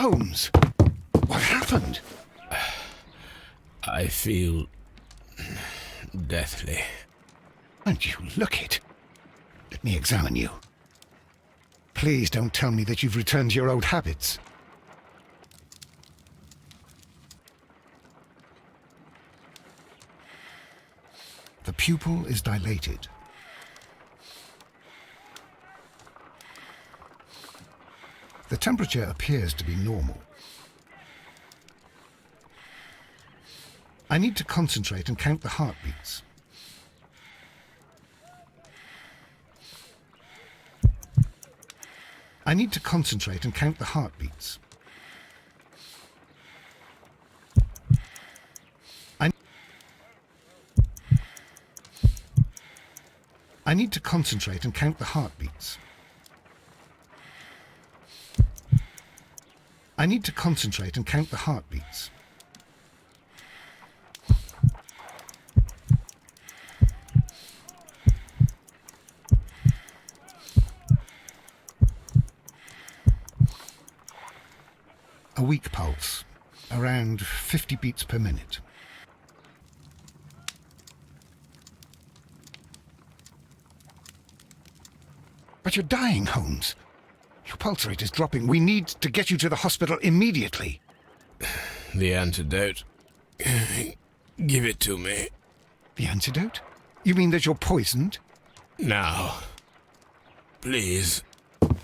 Holmes, what happened? I feel deathly. And you look it. Let me examine you. Please don't tell me that you've returned to your old habits. The pupil is dilated. The temperature appears to be normal. I need to concentrate and count the heartbeats. I need to concentrate and count the heartbeats. I need to concentrate and count the heartbeats. I need to concentrate and count the heartbeats. A weak pulse, around 50 beats per minute. But you're dying, Holmes. Your pulse rate is dropping. We need to get you to the hospital immediately. The antidote. Give it to me. The antidote? You mean that you're poisoned? Now. Please.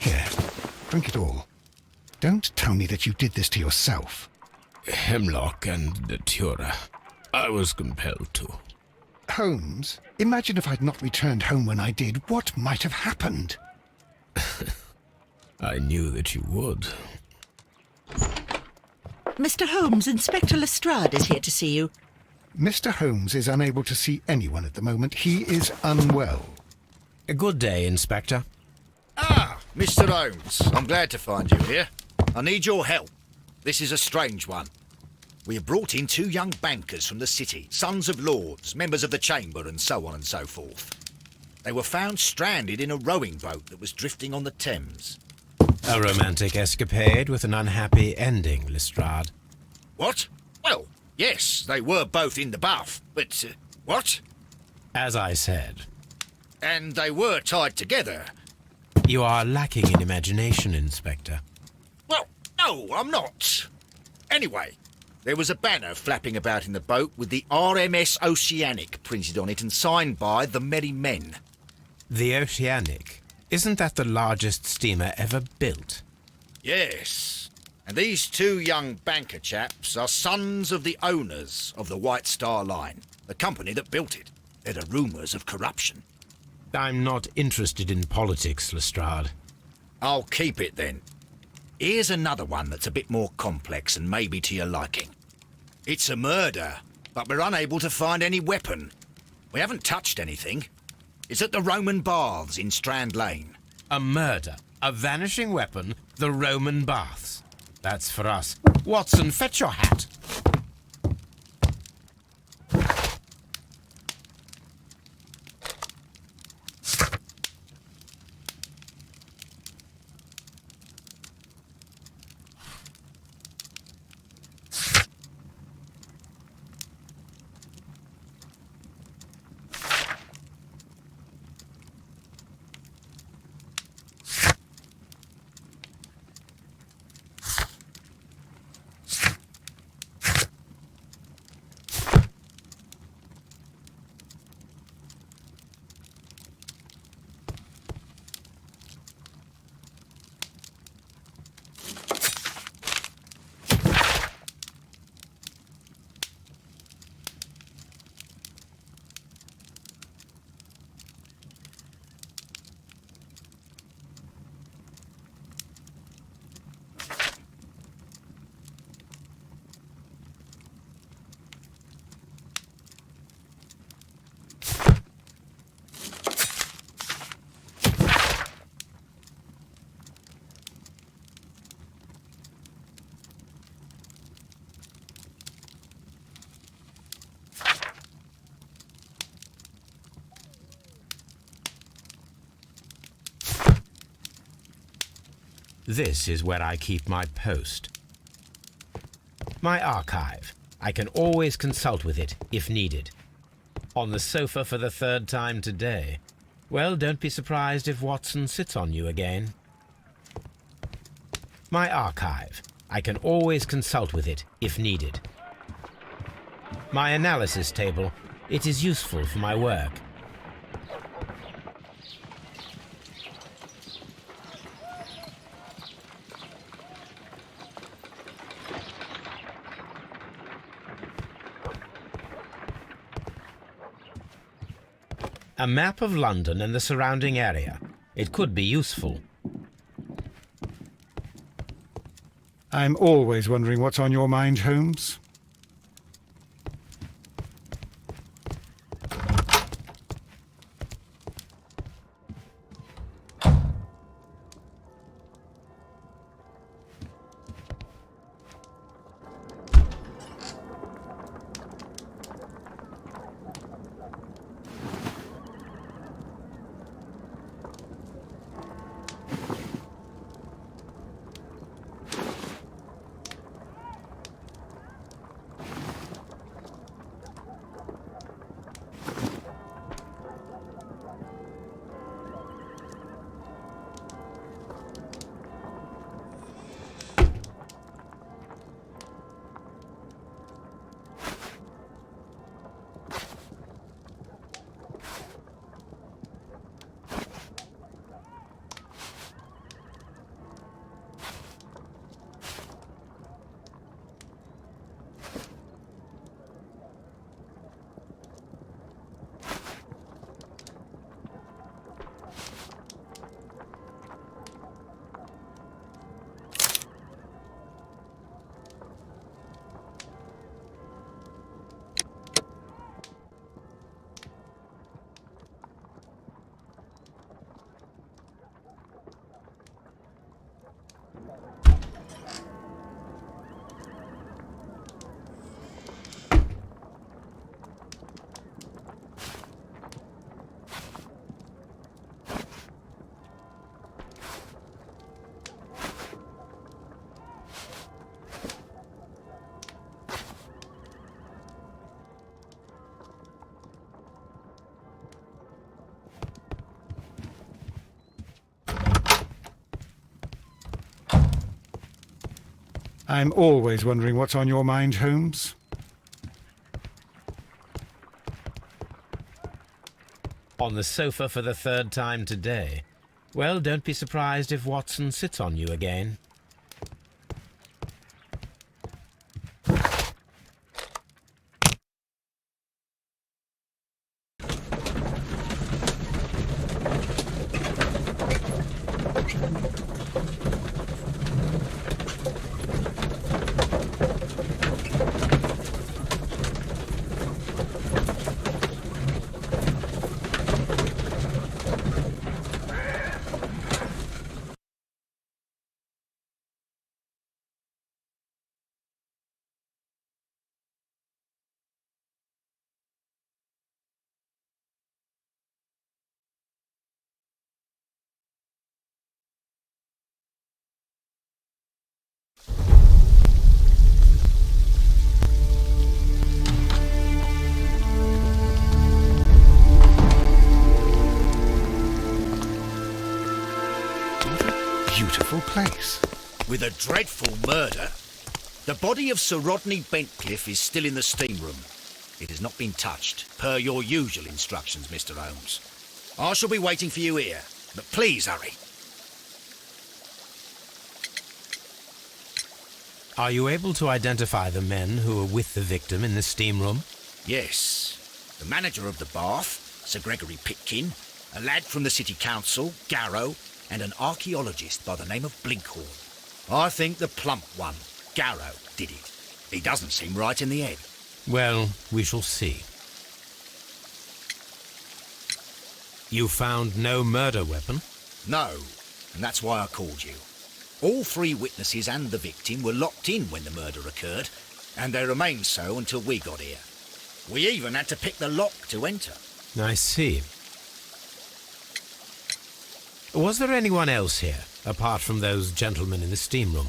Here, drink it all. Don't tell me that you did this to yourself. Hemlock and datura. I was compelled to. Holmes, imagine if I'd not returned home when I did. What might have happened? I knew that you would. Mr. Holmes, Inspector Lestrade is here to see you. Mr. Holmes is unable to see anyone at the moment. He is unwell. A good day, Inspector. Ah, Mr. Holmes, I'm glad to find you here. I need your help. This is a strange one. We have brought in 2 young bankers from the city, sons of lords, members of the chamber, and so on and so forth. They were found stranded in a rowing boat that was drifting on the Thames. A romantic escapade with an unhappy ending, Lestrade. What? Well, yes, they were both in the bath, but, what? As I said. And they were tied together. You are lacking in imagination, Inspector. Well, no, I'm not. Anyway, there was a banner flapping about in the boat with the RMS Oceanic printed on it and signed by the Merry Men. The Oceanic? Isn't that the largest steamer ever built? Yes. And these 2 young banker chaps are sons of the owners of the White Star Line, the company that built it. There are rumours of corruption. I'm not interested in politics, Lestrade. I'll keep it then. Here's another one that's a bit more complex and maybe to your liking. It's a murder, but we're unable to find any weapon. We haven't touched anything. It's at the Roman Baths in Strand Lane. A murder, a vanishing weapon, the Roman Baths. That's for us. Watson, fetch your hat. This is where I keep my post. My archive. I can always consult with it, if needed. On the sofa for the third time today. Well, don't be surprised if Watson sits on you again. My archive. I can always consult with it, if needed. My analysis table. It is useful for my work. A map of London and the surrounding area. It could be useful. I'm always wondering what's on your mind, Holmes. I'm always wondering what's on your mind, Holmes. On the sofa for the third time today. Well, don't be surprised if Watson sits on you again. Beautiful place. With a dreadful murder. The body of Sir Rodney Bentcliffe is still in the steam room. It has not been touched, per your usual instructions, Mr. Holmes. I shall be waiting for you here, but please hurry. Are you able to identify the men who were with the victim in the steam room? Yes. The manager of the bath, Sir Gregory Pitkin, a lad from the City Council, Garrow, and an archaeologist by the name of Blinkhorn. I think the plump one, Garrow, did it. He doesn't seem right in the head. Well, we shall see. You found no murder weapon? No, and that's why I called you. All three witnesses and the victim were locked in when the murder occurred, and they remained so until we got here. We even had to pick the lock to enter. I see. Was there anyone else here, apart from those gentlemen in the steam room?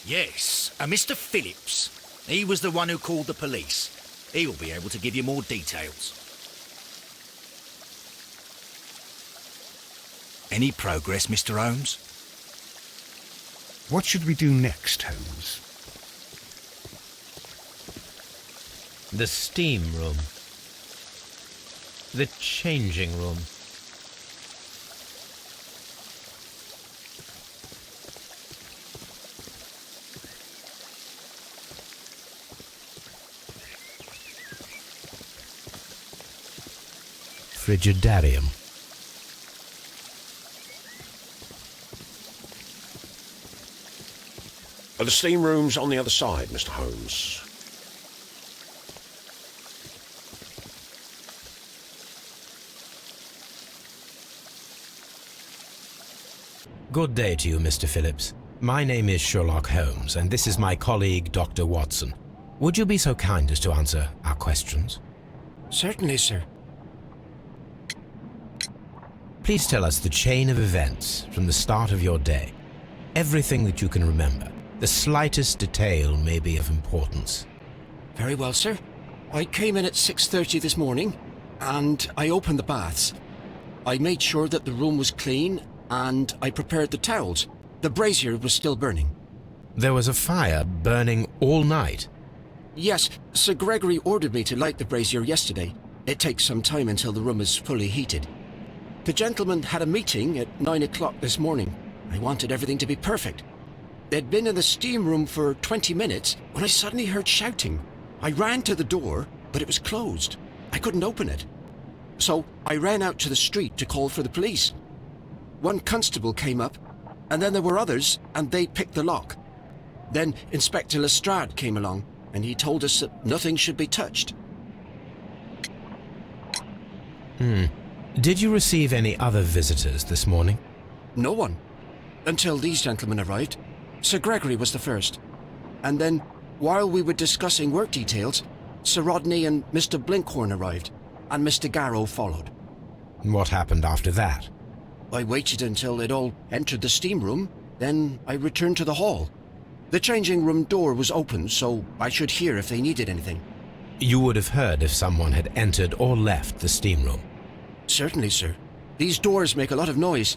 Yes, a Mr. Phillips. He was the one who called the police. He'll be able to give you more details. Any progress, Mr. Holmes? What should we do next, Holmes? The steam room. The changing room. Frigidarium. The steam room's on the other side, Mr. Holmes. Good day to you, Mr. Phillips. My name is Sherlock Holmes, and this is my colleague, Dr. Watson. Would you be so kind as to answer our questions? Certainly, sir. Please tell us the chain of events from the start of your day. Everything that you can remember. The slightest detail may be of importance. Very well, sir. I came in at 6:30 this morning, and I opened the baths. I made sure that the room was clean, and I prepared the towels. The brazier was still burning. There was a fire burning all night. Yes, Sir Gregory ordered me to light the brazier yesterday. It takes some time until the room is fully heated. The gentlemen had a meeting at 9 o'clock this morning. I wanted everything to be perfect. They'd been in the steam room for 20 minutes when I suddenly heard shouting. I ran to the door, but it was closed. I couldn't open it. So I ran out to the street to call for the police. One constable came up, and then there were others, and they picked the lock. Then Inspector Lestrade came along, and he told us that nothing should be touched. Did you receive any other visitors this morning? No one. Until these gentlemen arrived. Sir Gregory was the first. And then, while we were discussing work details, Sir Rodney and Mr. Blinkhorn arrived, and Mr. Garrow followed. What happened after that? I waited until they'd all entered the steam room, then I returned to the hall. The changing room door was open, so I should hear if they needed anything. You would have heard if someone had entered or left the steam room. Certainly, sir. These doors make a lot of noise.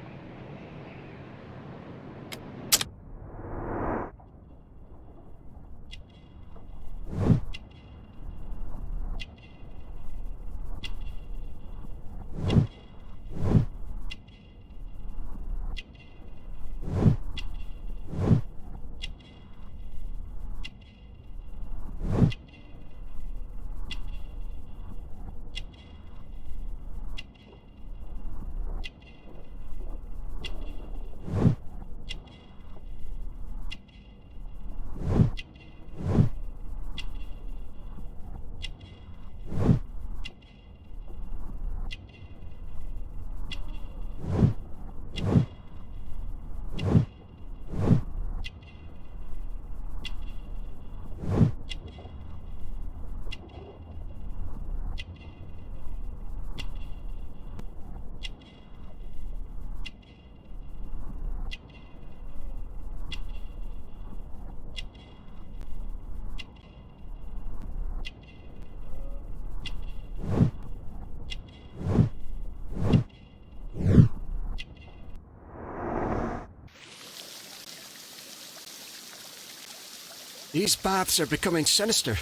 These baths are becoming sinister.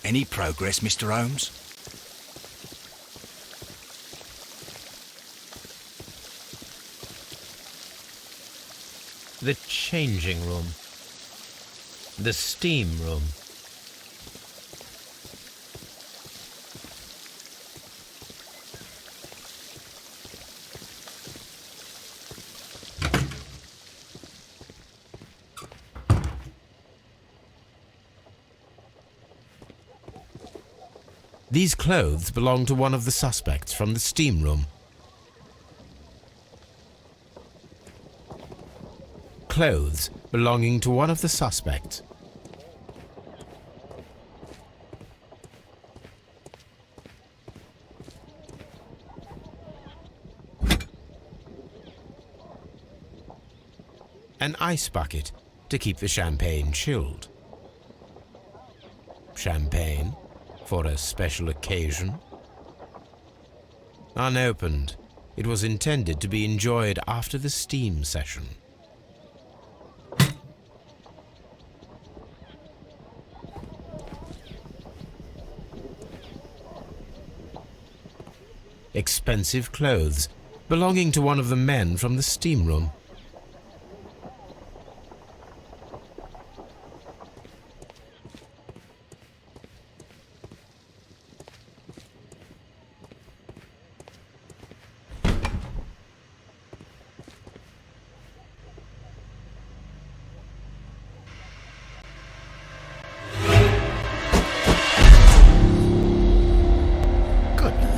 Any progress, Mr. Holmes? The changing room. The steam room. These clothes belong to one of the suspects from the steam room. Clothes belonging to one of the suspects. An ice bucket to keep the champagne chilled. Champagne for a special occasion. Unopened, it was intended to be enjoyed after the steam session. Expensive clothes belonging to one of the men from the steam room.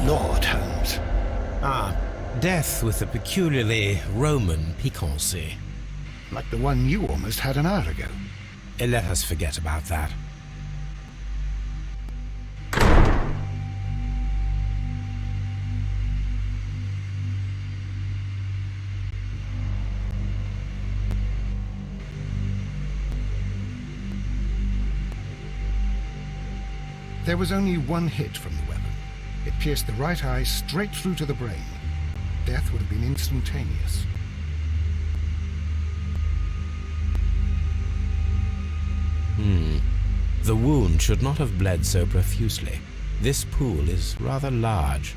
Lord, Holmes. Death with a peculiarly Roman piquancy. Like the one you almost had an hour ago. Let us forget about that. There was only one hit from the weapon. It pierced the right eye straight through to the brain. Death would have been instantaneous. The wound should not have bled so profusely. This pool is rather large.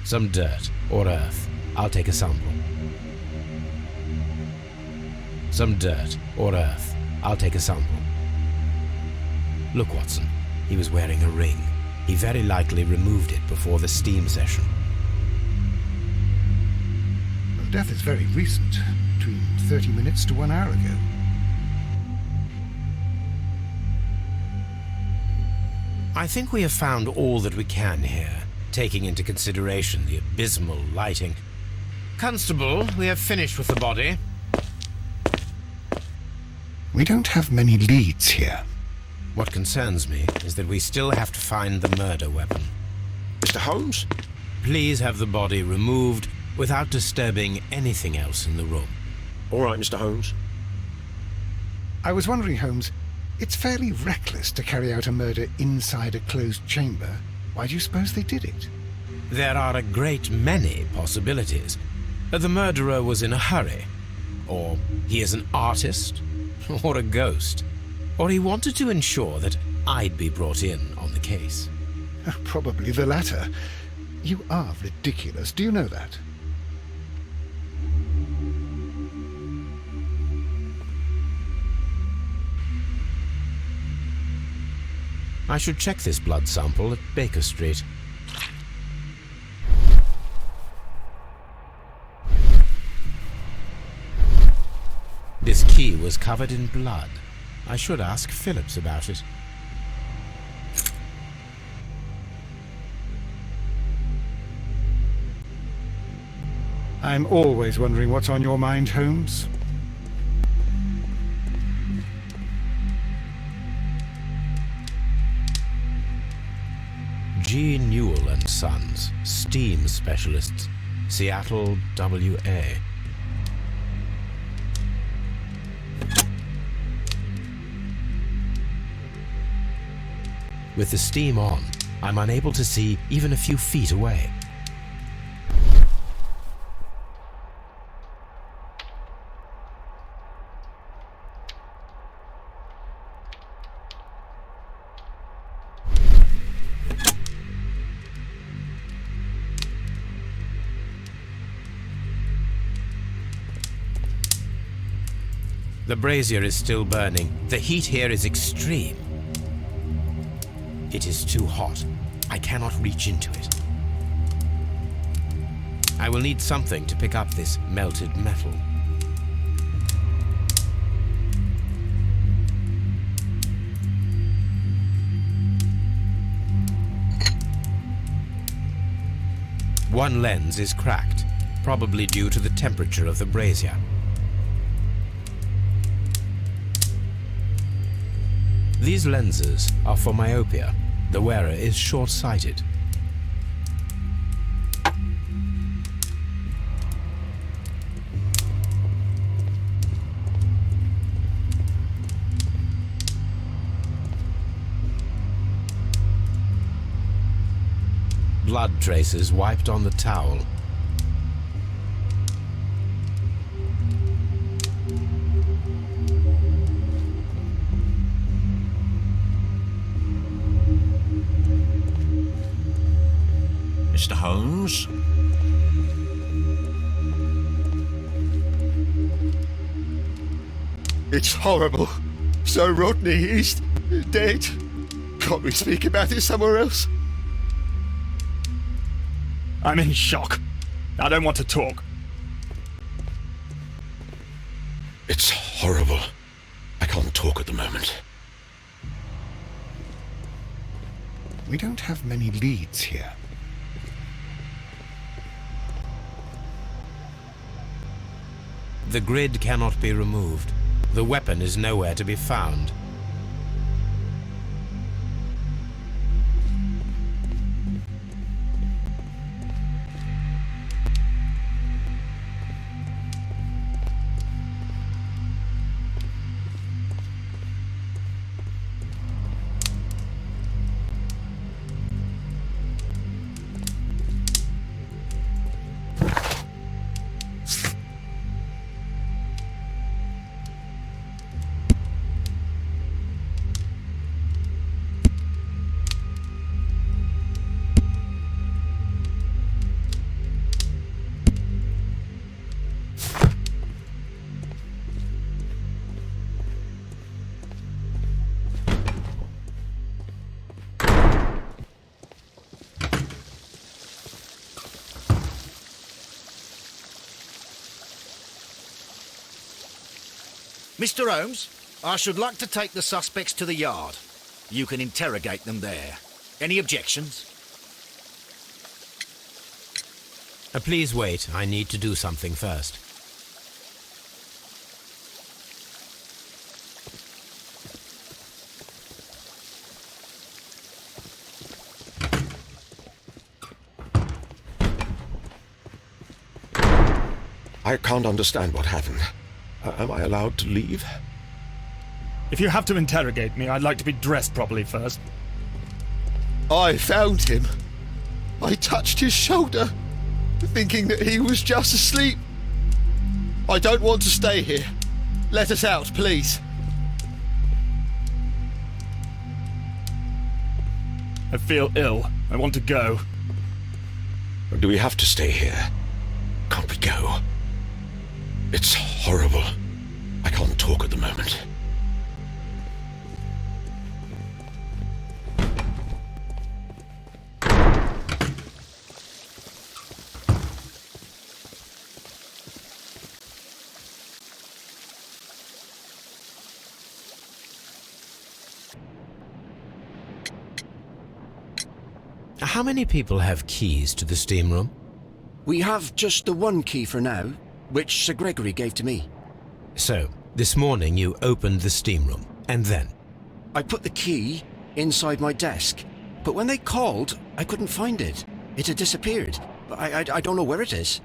Some dirt or earth. I'll take a sample. Some dirt or earth. I'll take a sample. Look, Watson. He was wearing a ring. He very likely removed it before the steam session. Well, death is very recent. Between 30 minutes to 1 hour ago. I think we have found all that we can here, taking into consideration the abysmal lighting. Constable, we have finished with the body. We don't have many leads here. What concerns me is that we still have to find the murder weapon. Mr. Holmes? Please have the body removed without disturbing anything else in the room. All right, Mr. Holmes. I was wondering, Holmes, it's fairly reckless to carry out a murder inside a closed chamber. Why do you suppose they did it? There are a great many possibilities. The murderer was in a hurry, or he is an artist, or a ghost, or he wanted to ensure that I'd be brought in on the case. Probably the latter. You are ridiculous, do you know that? I should check this blood sample at Baker Street. This key was covered in blood. I should ask Phillips about it. I'm always wondering what's on your mind, Holmes. G. Newell and Sons, steam specialists, Seattle, WA. With the steam on, I'm unable to see even a few feet away. The brazier is still burning. The heat here is extreme. It is too hot. I cannot reach into it. I will need something to pick up this melted metal. One lens is cracked, probably due to the temperature of the brazier. These lenses are for myopia. The wearer is short-sighted. Blood traces wiped on the towel. Mr. Holmes? It's horrible. So Rodney is dead. Can't we speak about it somewhere else? I'm in shock. I don't want to talk. It's horrible. I can't talk at the moment. We don't have many leads here. The grid cannot be removed. The weapon is nowhere to be found. Mr. Holmes, I should like to take the suspects to the yard. You can interrogate them there. Any objections? Please wait. I need to do something first. I can't understand what happened. Am I allowed to leave? If you have to interrogate me, I'd like to be dressed properly first. I found him. I touched his shoulder, thinking that he was just asleep. I don't want to stay here. Let us out, please. I feel ill. I want to go. Or do we have to stay here? Can't we go? It's horrible. I can't talk at the moment. How many people have keys to the steam room? We have just the one key for now, which Sir Gregory gave to me. So, this morning you opened the steam room, and then? I put the key inside my desk, but when they called, I couldn't find it. It had disappeared. I don't know where it is.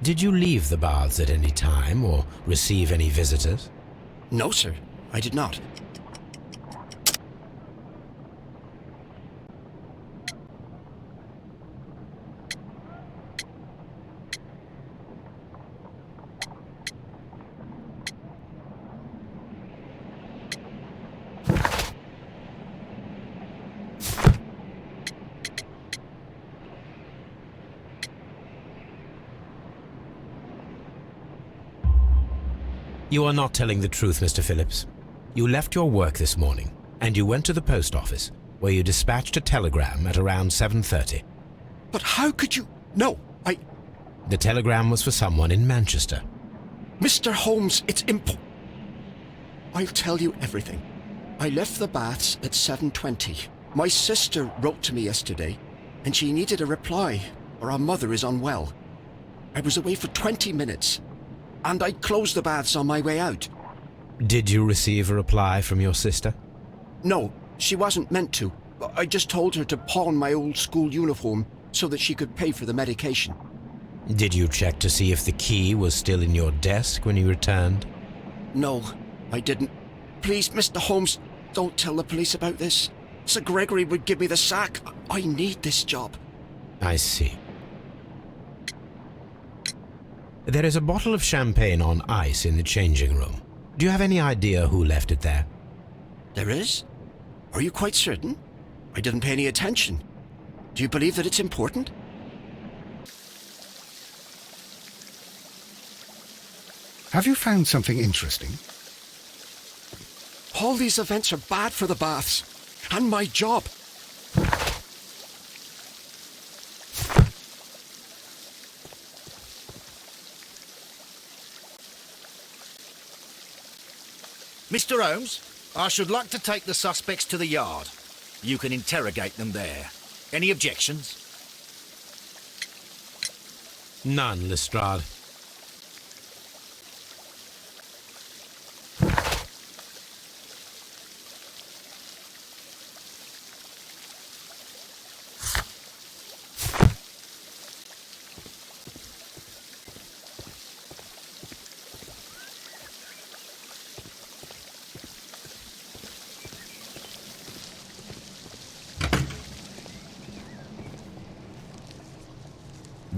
Did you leave the baths at any time, or receive any visitors? No, sir, I did not. You are not telling the truth, Mr. Phillips. You left your work this morning, and you went to the post office, where you dispatched a telegram at around 7:30. But how could you... No, The telegram was for someone in Manchester. Mr. Holmes, it's I'll tell you everything. I left the baths at 7:20. My sister wrote to me yesterday, and she needed a reply. or our mother is unwell. I was away for 20 minutes, and I closed the baths on my way out. Did you receive a reply from your sister? No, she wasn't meant to. I just told her to pawn my old school uniform so that she could pay for the medication. Did you check to see if the key was still in your desk when you returned? No, I didn't. Please, Mr. Holmes, don't tell the police about this. Sir Gregory would give me the sack. I need this job. I see. There is a bottle of champagne on ice in the changing room. Do you have any idea who left it there? There is? Are you quite certain? I didn't pay any attention. Do you believe that it's important? Have you found something interesting? All these events are bad for the baths. And my job. Mr. Holmes, I should like to take the suspects to the yard. You can interrogate them there. Any objections? None, Lestrade.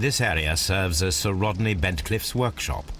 This area serves as Sir Rodney Bentcliffe's workshop.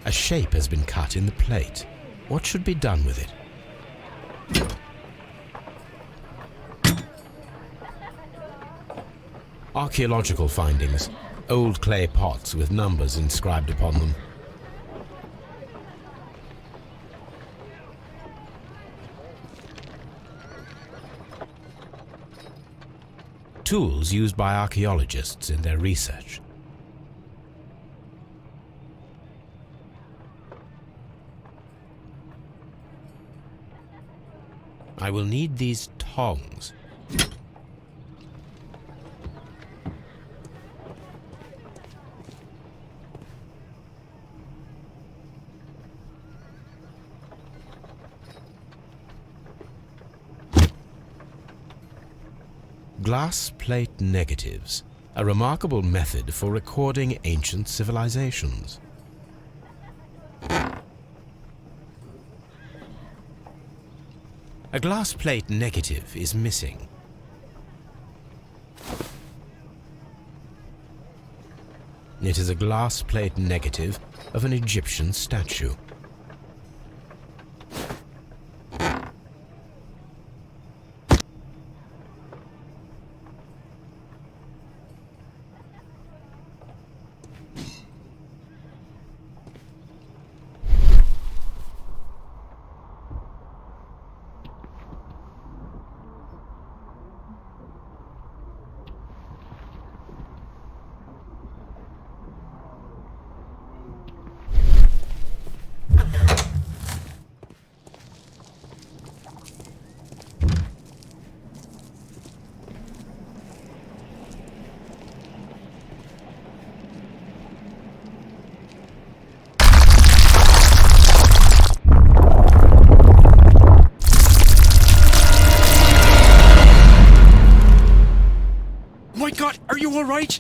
A shape has been cut in the plate. What should be done with it? Archaeological findings. Old clay pots with numbers inscribed upon them. Tools used by archaeologists in their research. I will need these tongs. Glass plate negatives, a remarkable method for recording ancient civilizations. A glass plate negative is missing. It is a glass plate negative of an Egyptian statue. My God, are you all right?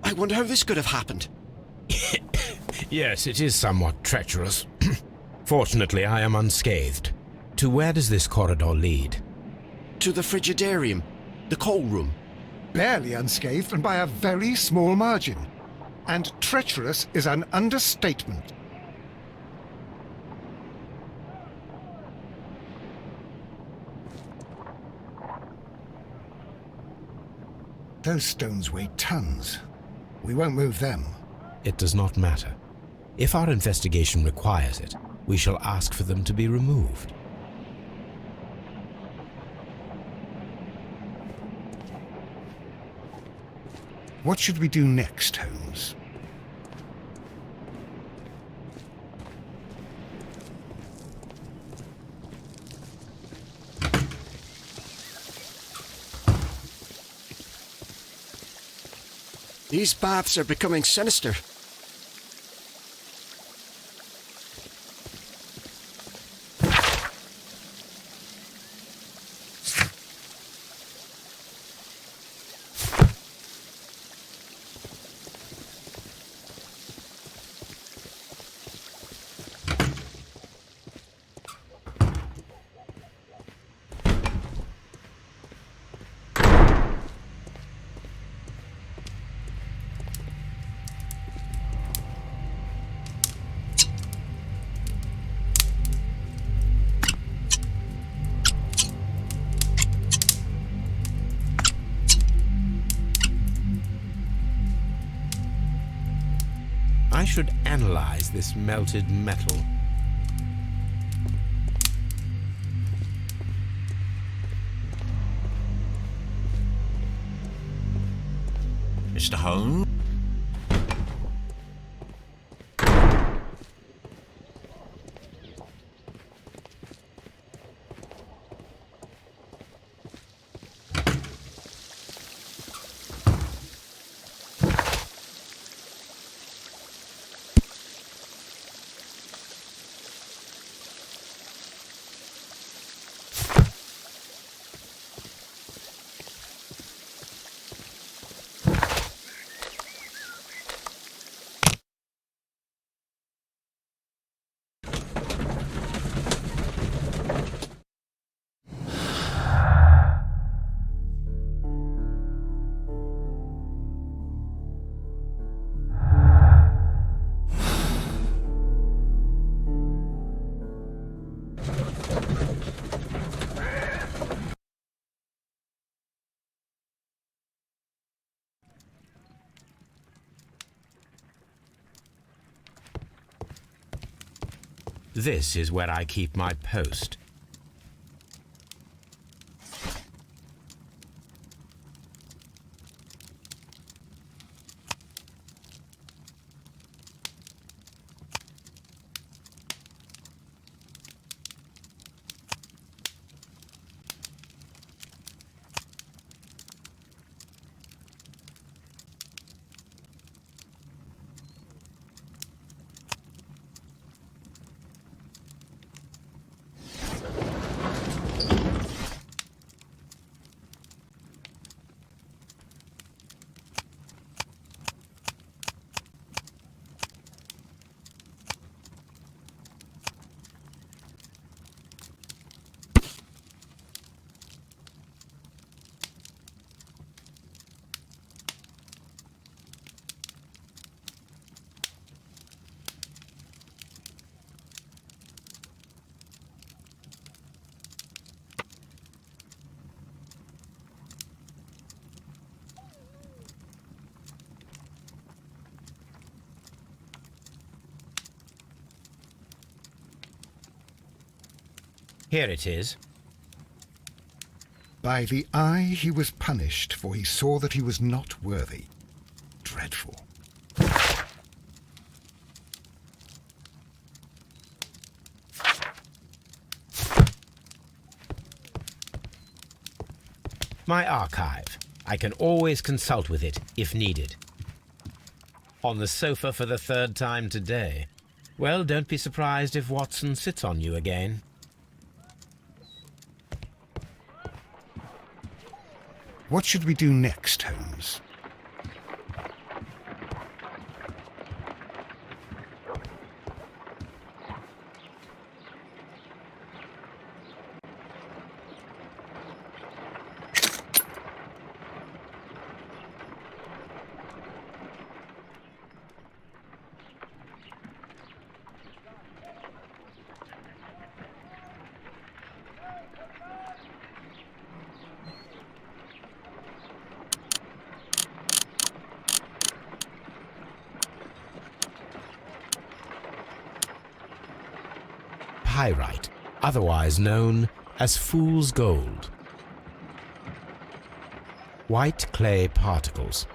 I wonder how this could have happened. Yes, it is somewhat treacherous. Fortunately, I am unscathed. To where does this corridor lead? To the frigidarium, the coal room. Barely unscathed and by a very small margin. And treacherous is an understatement. Those stones weigh tons. We won't move them. It does not matter. If our investigation requires it, we shall ask for them to be removed. What should we do next, Holmes? These baths are becoming sinister. I should analyze this melted metal. Mr. Holmes? This is where I keep my post. Here it is. By the eye he was punished, for he saw that he was not worthy. Dreadful. My archive. I can always consult with it, if needed. On the sofa for the third time today. Well, don't be surprised if Watson sits on you again. What should we do next, Holmes? Pyrite, otherwise known as fool's gold. White clay particles.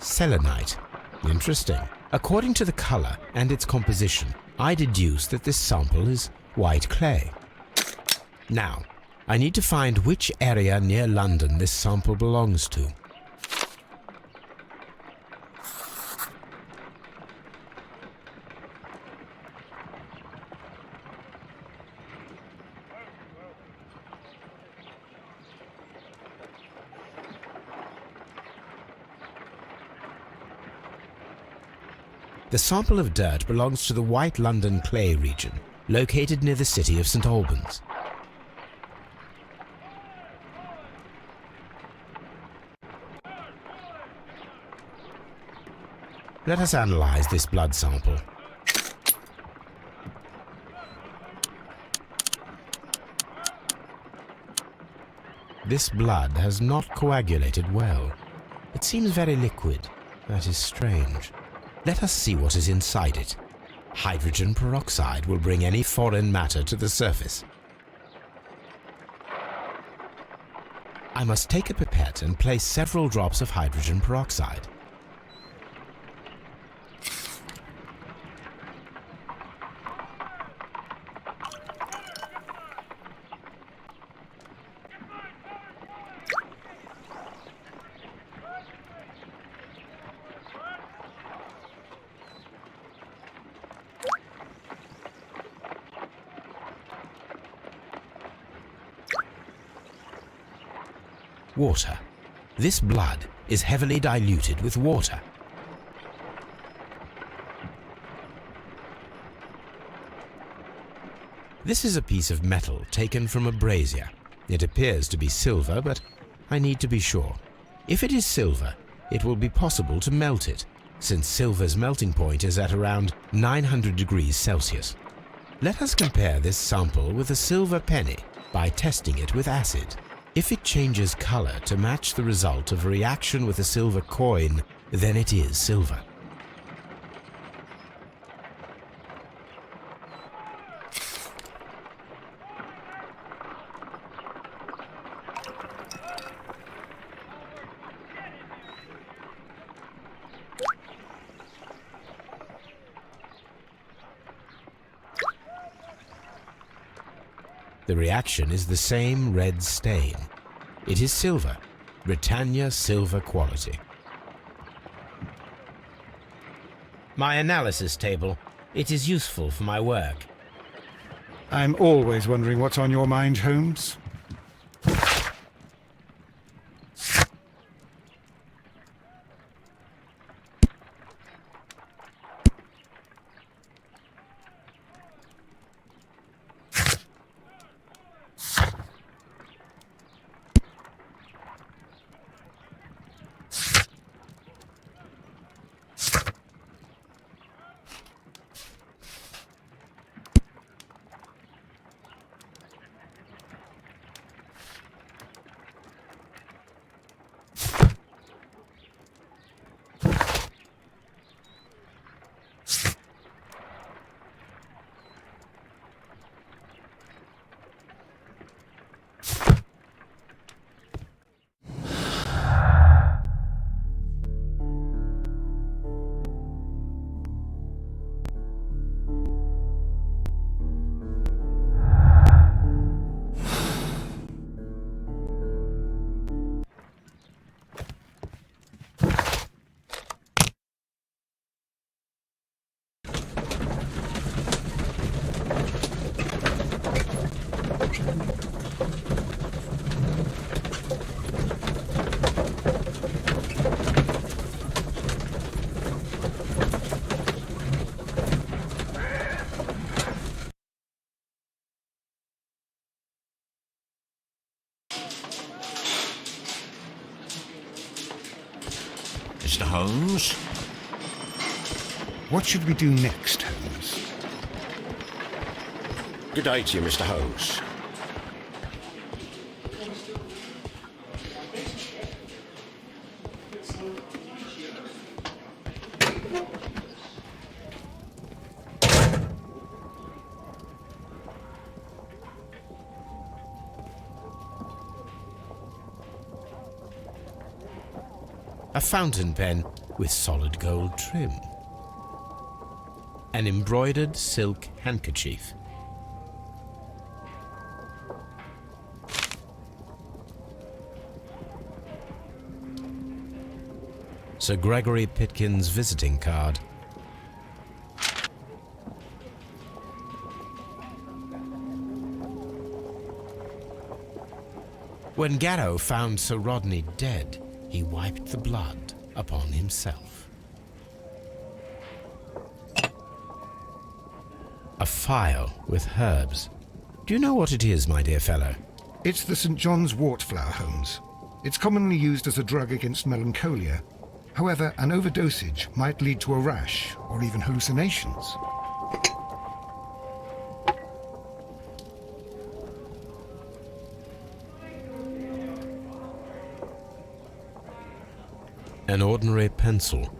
Selenite. Interesting. According to the color and its composition, I deduce that this sample is white clay. Now, I need to find which area near London this sample belongs to. The sample of dirt belongs to the White London clay region, located near the city of St. Albans. Let us analyze this blood sample. This blood has not coagulated well. It seems very liquid. That is strange. Let us see what is inside it. Hydrogen peroxide will bring any foreign matter to the surface. I must take a pipette and place several drops of hydrogen peroxide. Water. This blood is heavily diluted with water. This is a piece of metal taken from a brazier. It appears to be silver, but I need to be sure. If it is silver, it will be possible to melt it, since silver's melting point is at around 900 degrees Celsius. Let us compare this sample with a silver penny by testing it with acid. If it changes color to match the result of a reaction with a silver coin, then it is silver. The reaction is the same red stain. It is silver, Britannia silver quality. My analysis table. It is useful for my work. I'm always wondering what's on your mind, Holmes. Mr. Holmes. What should we do next, Holmes? Good day to you, Mr. Holmes. A fountain pen with solid gold trim. An embroidered silk handkerchief. Sir Gregory Pitkin's visiting card. When Garrow found Sir Rodney dead, he wiped the blood upon himself. A phial with herbs. Do you know what it is, my dear fellow? It's the St. John's wort flower, Holmes. It's commonly used as a drug against melancholia. However, an overdosage might lead to a rash or even hallucinations. An ordinary pencil.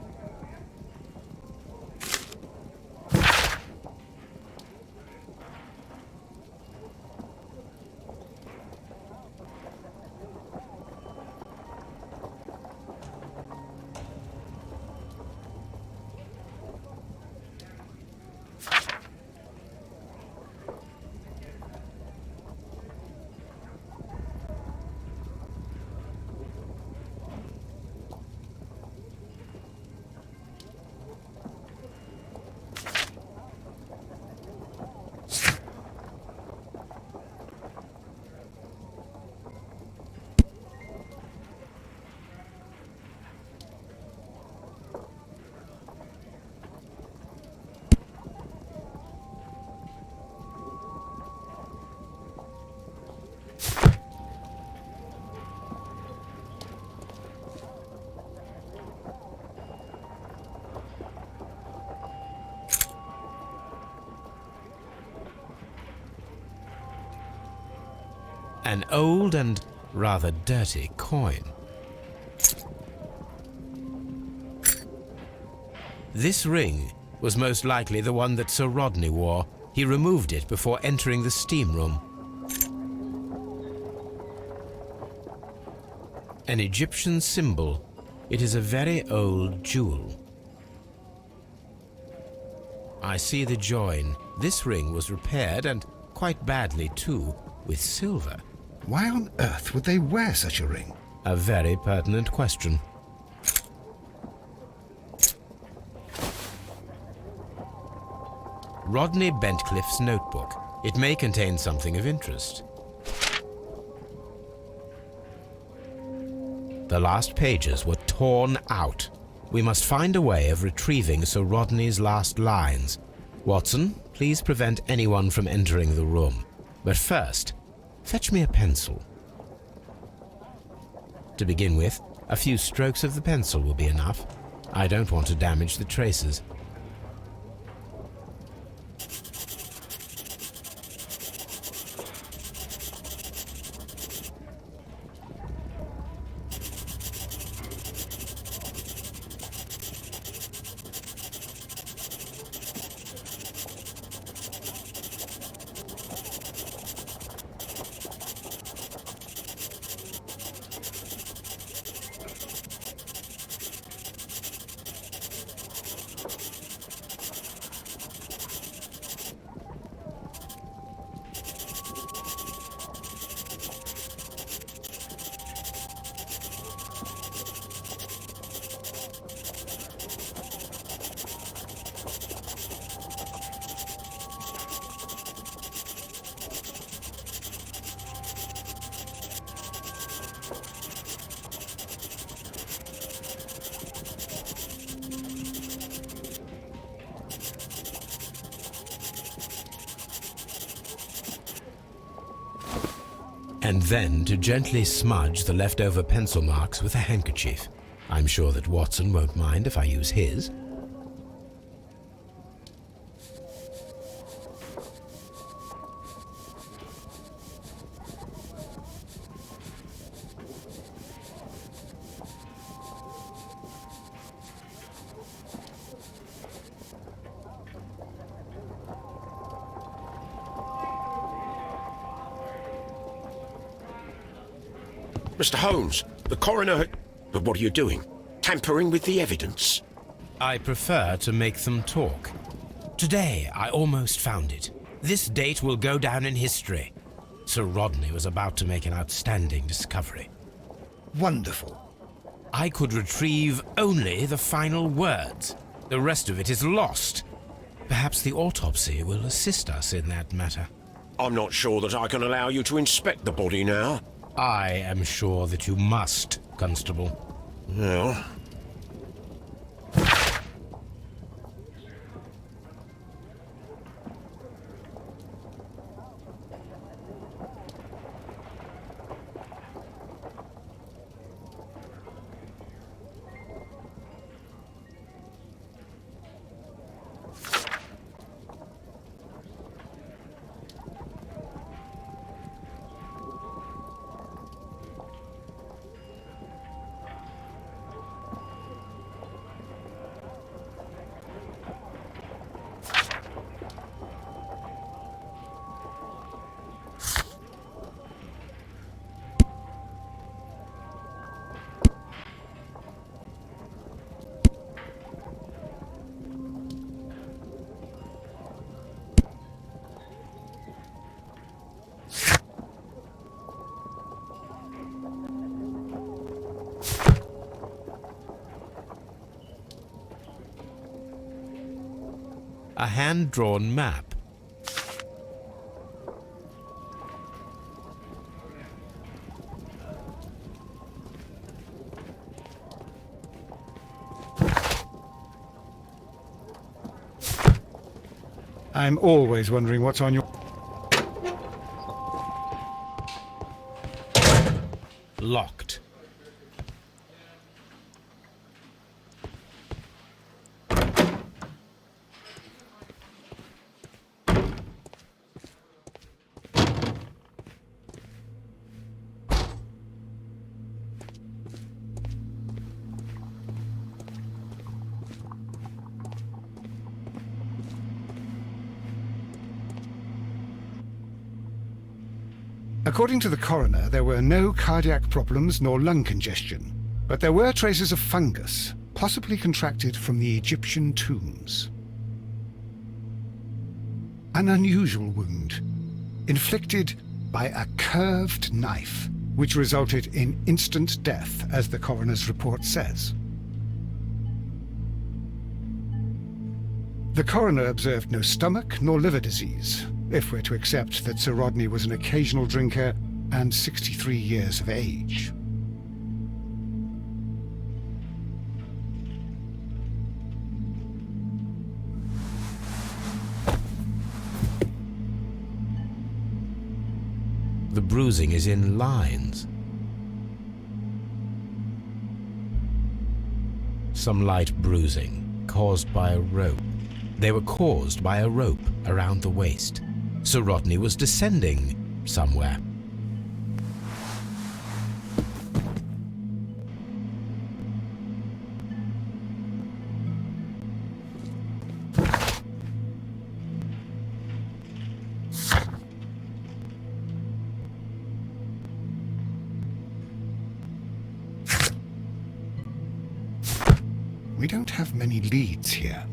An old and rather dirty coin. This ring was most likely the one that Sir Rodney wore. He removed it before entering the steam room. An Egyptian symbol. It is a very old jewel. I see the join. This ring was repaired, and quite badly too, with silver. Why on earth would they wear such a ring? A very pertinent question. Rodney Bentcliffe's notebook. It may contain something of interest. The last pages were torn out. We must find a way of retrieving Sir Rodney's last lines. Watson, please prevent anyone from entering the room. But first, fetch me a pencil. To begin with, a few strokes of the pencil will be enough. I don't want to damage the traces. And then to gently smudge the leftover pencil marks with a handkerchief. I'm sure that Watson won't mind if I use his. Mr. Holmes, the coroner... But what are you doing? Tampering with the evidence? I prefer to make them talk. Today, I almost found it. This date will go down in history. Sir Rodney was about to make an outstanding discovery. Wonderful. I could retrieve only the final words. The rest of it is lost. Perhaps the autopsy will assist us in that matter. I'm not sure that I can allow you to inspect the body now. I am sure that you must, Constable. Well... A hand-drawn map. I'm always wondering what's on your... Locked. According to the coroner, there were no cardiac problems nor lung congestion, but there were traces of fungus, possibly contracted from the Egyptian tombs. An unusual wound, inflicted by a curved knife, which resulted in instant death, as the coroner's report says. The coroner observed no stomach nor liver disease, if we're to accept that Sir Rodney was an occasional drinker and 63 years of age. The bruising is in lines. Some light bruising, caused by a rope. They were caused by a rope around the waist. Sir Rodney was descending somewhere. We don't have many leads here.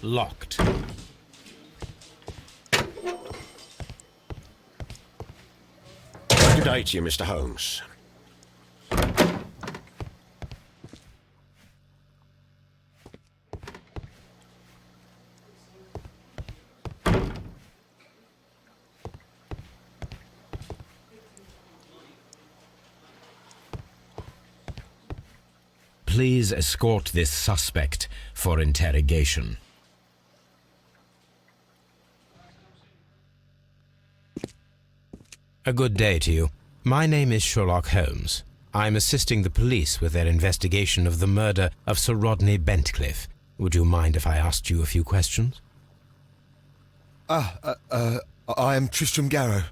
Locked. Good day to you, Mr. Holmes. please escort this suspect for interrogation? A good day to you. My name is Sherlock Holmes. I'm assisting the police with their investigation of the murder of Sir Rodney Bentcliffe. Would you mind if I asked you a few questions? I am Tristram Garrow.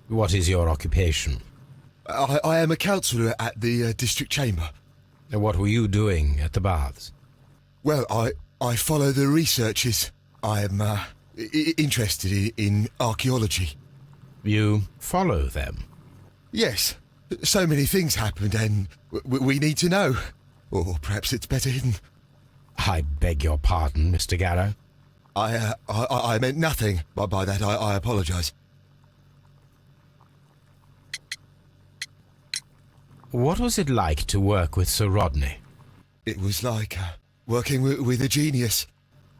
What is your occupation? I am a counsellor at the district chamber. And what were you doing at the baths? Well, I follow the researches. I am interested in archaeology. You follow them? Yes. So many things happened and we need to know. Or perhaps it's better hidden. I beg your pardon, Mr. Garrow. I meant nothing by that. I apologise. What was it like to work with Sir Rodney? It was like working with a genius.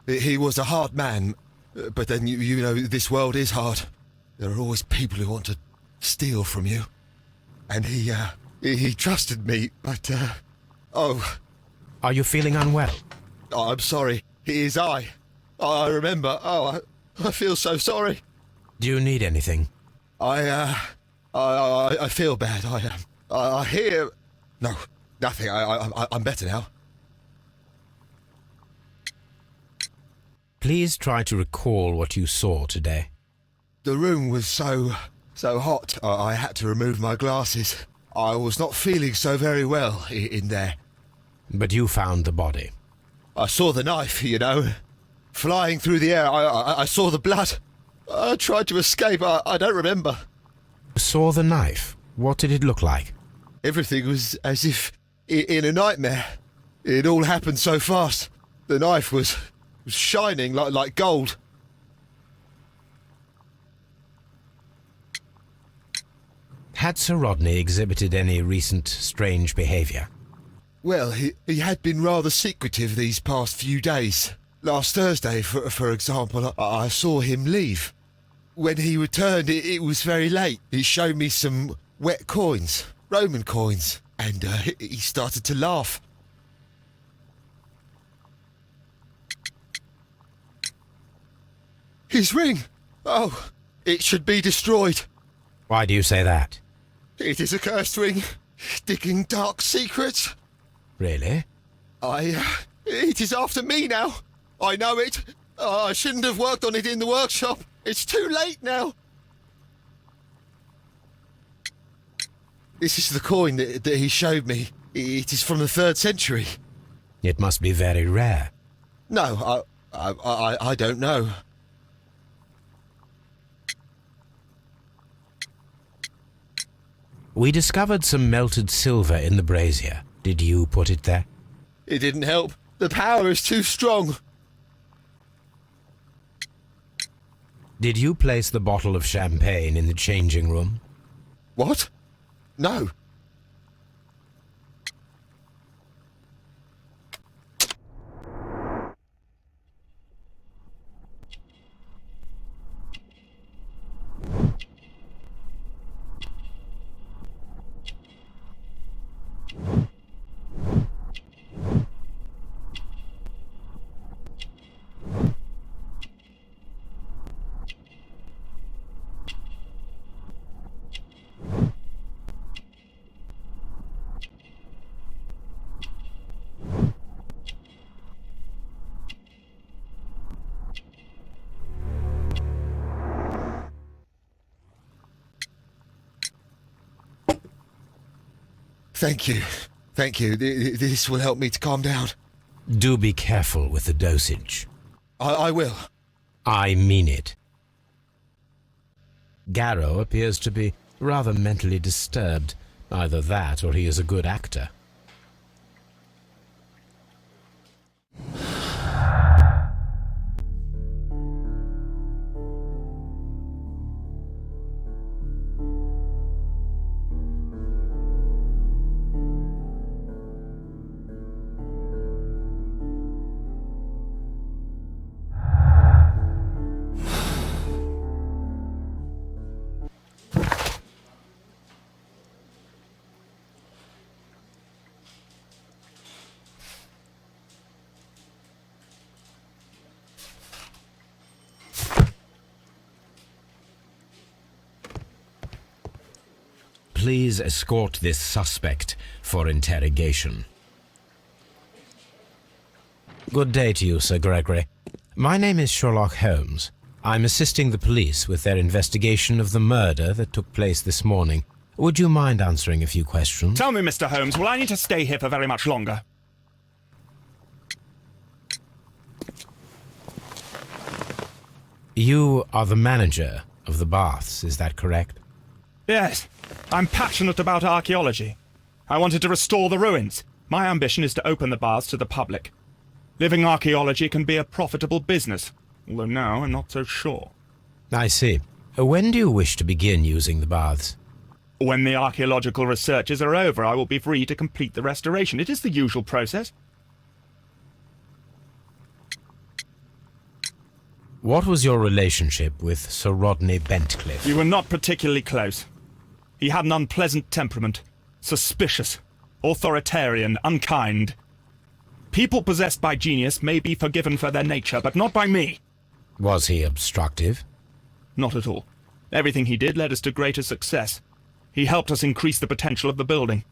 He was a hard man, but then you know this world is hard. There are always people who want to steal from you. And he trusted me, but oh. Are you feeling unwell? Oh, I'm sorry. It is I remember. Oh, I feel so sorry. Do you need anything? I feel bad. I hear... No, nothing. I'm better now. Please try to recall what you saw today. The room was so hot, I had to remove my glasses. I was not feeling so very well in there. But you found the body. I saw the knife, you know, flying through the air. I saw the blood. I tried to escape. I don't remember. Saw the knife? What did it look like? Everything was as if in a nightmare. It all happened so fast. The knife was shining like gold. Had Sir Rodney exhibited any recent strange behaviour? Well, he had been rather secretive these past few days. Last Thursday, for example, I saw him leave. When he returned, it was very late. He showed me some wet coins, Roman coins, and he started to laugh. His ring! Oh, it should be destroyed. Why do you say that? It is a cursed ring, digging dark secrets. Really? It is after me now. I know it. I shouldn't have worked on it in the workshop. It's too late now. This is the coin that he showed me. It is from the 3rd century. It must be very rare. No, I don't know. We discovered some melted silver in the brazier. Did you put it there? It didn't help. The power is too strong. Did you place the bottle of champagne in the changing room? What? No. Thank you. Thank you. This will help me to calm down. Do be careful with the dosage. I will. I mean it. Garrow appears to be rather mentally disturbed. Either that or he is a good actor. please escort this suspect for interrogation? Good day to you, Sir Gregory. My name is Sherlock Holmes. I'm assisting the police with their investigation of the murder that took place this morning. Would you mind answering a few questions? Tell me, Mr. Holmes, will I need to stay here for very much longer? You are the manager of the baths, is that correct? Yes. I'm passionate about archaeology. I wanted to restore the ruins. My ambition is to open the baths to the public. Living archaeology can be a profitable business, although now I'm not so sure. I see. When do you wish to begin using the baths? When the archaeological researches are over, I will be free to complete the restoration. It is the usual process. What was your relationship with Sir Rodney Bentcliffe? We were not particularly close. He had an unpleasant temperament, suspicious, authoritarian, unkind. People possessed by genius may be forgiven for their nature, but not by me. Was he obstructive? Not at all. Everything he did led us to greater success. He helped us increase the potential of the building.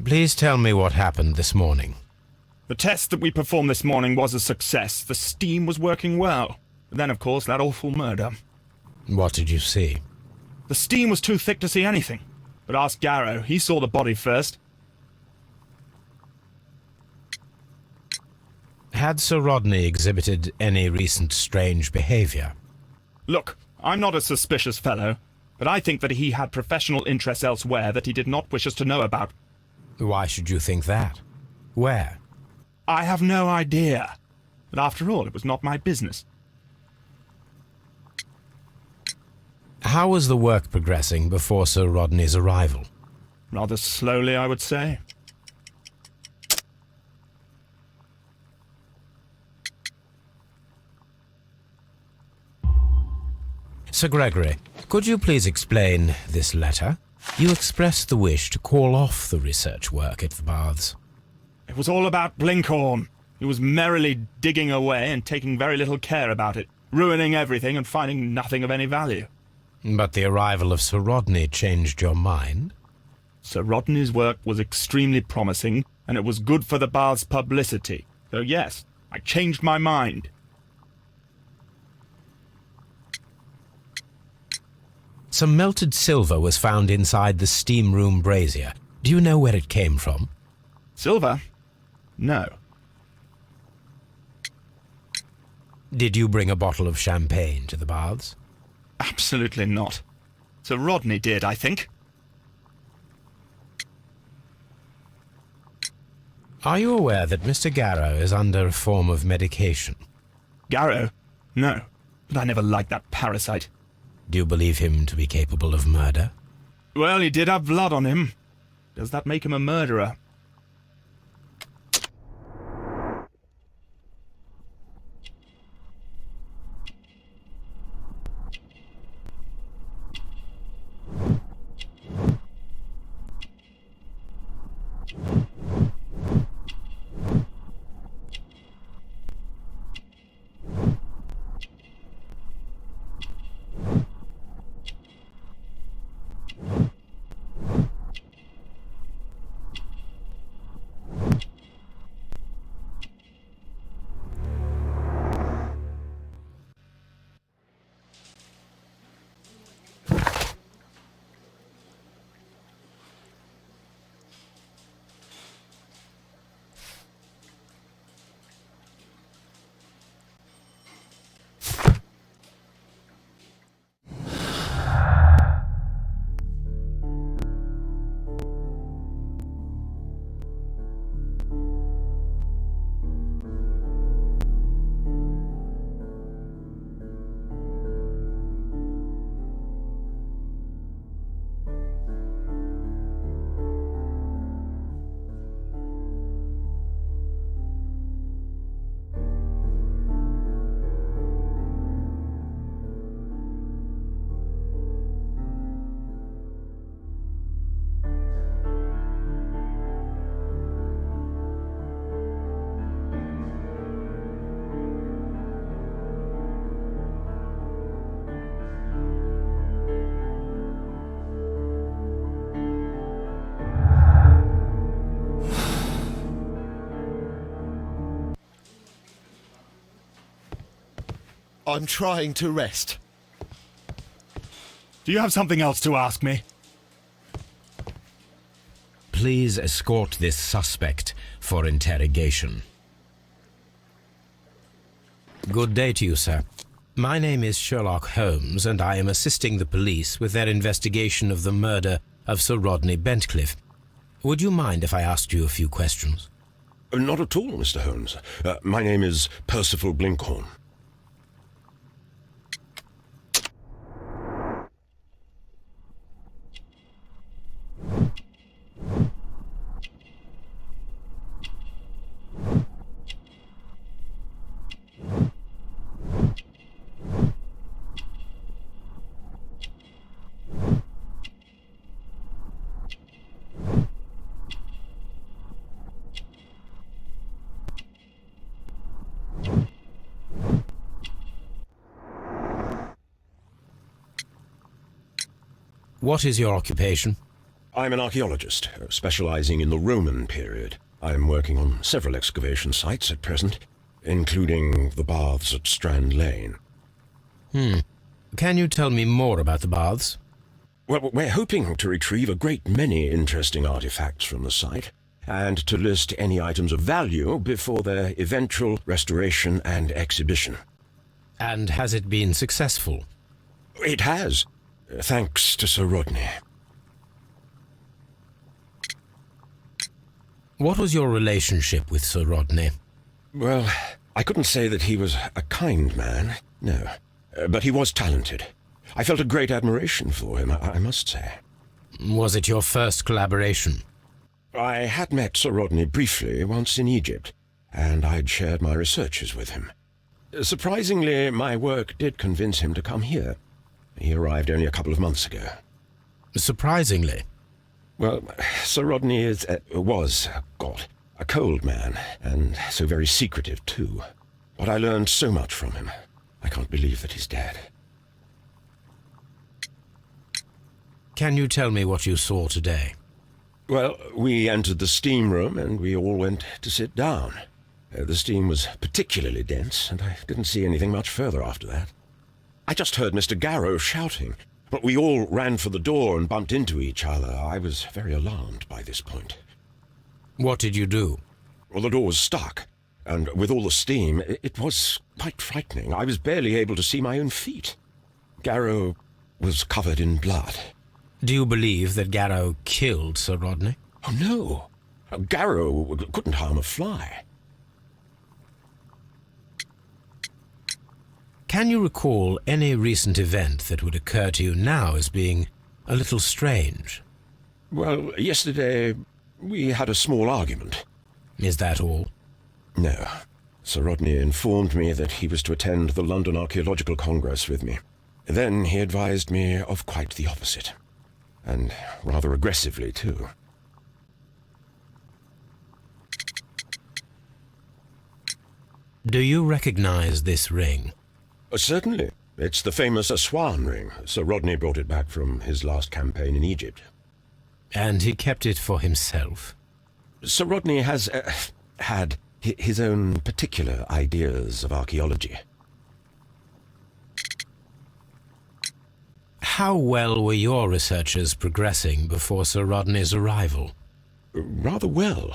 Please tell me what happened this morning. The test that we performed this morning was a success. The steam was working well. Then, of course, that awful murder. What did you see? The steam was too thick to see anything. But ask Garrow. He saw the body first. Had Sir Rodney exhibited any recent strange behavior? Look, I'm not a suspicious fellow, but I think that he had professional interests elsewhere that he did not wish us to know about. Why should you think that? Where? I have no idea. But after all, it was not my business. How was the work progressing before Sir Rodney's arrival? Rather slowly, I would say. Sir Gregory, could you please explain this letter? You expressed the wish to call off the research work at the baths. It was all about Blinkhorn. He was merrily digging away and taking very little care about it, ruining everything and finding nothing of any value. But the arrival of Sir Rodney changed your mind? Sir Rodney's work was extremely promising, and it was good for the bath's publicity. So yes, I changed my mind. Some melted silver was found inside the steam room brazier. Do you know where it came from? Silver? No. Did you bring a bottle of champagne to the baths? Absolutely not. Sir Rodney did, I think. Are you aware that Mr. Garrow is under a form of medication? Garrow? No. But I never liked that parasite. Do you believe him to be capable of murder? Well, he did have blood on him. Does that make him a murderer? I'm trying to rest. Do you have something else to ask me? Please escort this suspect for interrogation. Good day to you, sir. My name is Sherlock Holmes, and I am assisting the police with their investigation of the murder of Sir Rodney Bentcliffe. Would you mind if I asked you a few questions? Not at all, Mr. Holmes. My name is Percival Blinkhorn. What is your occupation? I'm an archaeologist, specializing in the Roman period. I'm working on several excavation sites at present, including the baths at Strand Lane. Can you tell me more about the baths? Well, we're hoping to retrieve a great many interesting artifacts from the site, and to list any items of value before their eventual restoration and exhibition. And has it been successful? It has, thanks to Sir Rodney. What was your relationship with Sir Rodney? Well, I couldn't say that he was a kind man, no. But he was talented. I felt a great admiration for him, I must say. Was it your first collaboration? I had met Sir Rodney briefly once in Egypt, and I'd shared my researches with him. Surprisingly, my work did convince him to come here. He arrived only a couple of months ago. Surprisingly? Well, Sir Rodney was a cold man, and so very secretive too. But I learned so much from him. I can't believe that he's dead. Can you tell me what you saw today? Well, we entered the steam room and we all went to sit down. The steam was particularly dense, and I didn't see anything much further after that. I just heard Mr. Garrow shouting, but we all ran for the door and bumped into each other. I was very alarmed by this point. What did you do? Well, the door was stuck, and with all the steam, it was quite frightening. I was barely able to see my own feet. Garrow was covered in blood. Do you believe that Garrow killed Sir Rodney? Oh, no. Garrow couldn't harm a fly. Can you recall any recent event that would occur to you now as being a little strange? Well, yesterday we had a small argument. Is that all? No. Sir Rodney informed me that he was to attend the London Archaeological Congress with me. Then he advised me of quite the opposite. And rather aggressively, too. Do you recognize this ring? Certainly. It's the famous Aswan ring. Sir Rodney brought it back from his last campaign in Egypt. And he kept it for himself? Sir Rodney has had his own particular ideas of archaeology. How well were your researchers progressing before Sir Rodney's arrival? Rather well.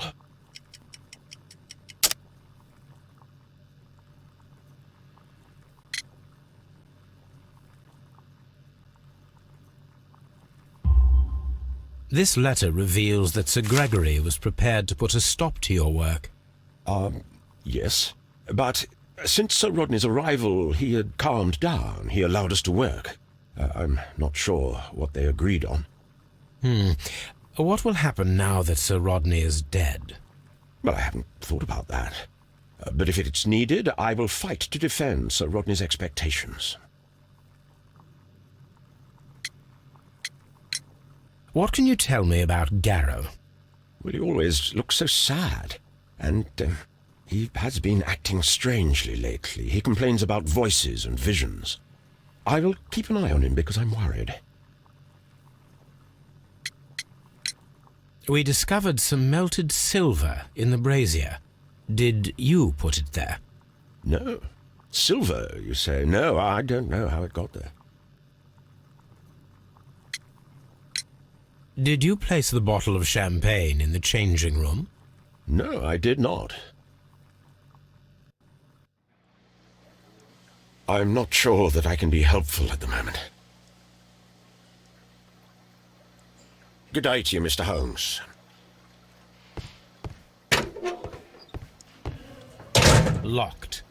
This letter reveals that Sir Gregory was prepared to put a stop to your work. Yes. But since Sir Rodney's arrival, he had calmed down. He allowed us to work. I'm not sure what they agreed on. What will happen now that Sir Rodney is dead? Well, I haven't thought about that. But if it's needed, I will fight to defend Sir Rodney's expectations. What can you tell me about Garrow? Well, he always looks so sad. And he has been acting strangely lately. He complains about voices and visions. I will keep an eye on him because I'm worried. We discovered some melted silver in the brazier. Did you put it there? No. Silver, you say? No, I don't know how it got there. Did you place the bottle of champagne in the changing room? No, I did not. I'm not sure that I can be helpful at the moment. Good day to you, Mr. Holmes. Locked.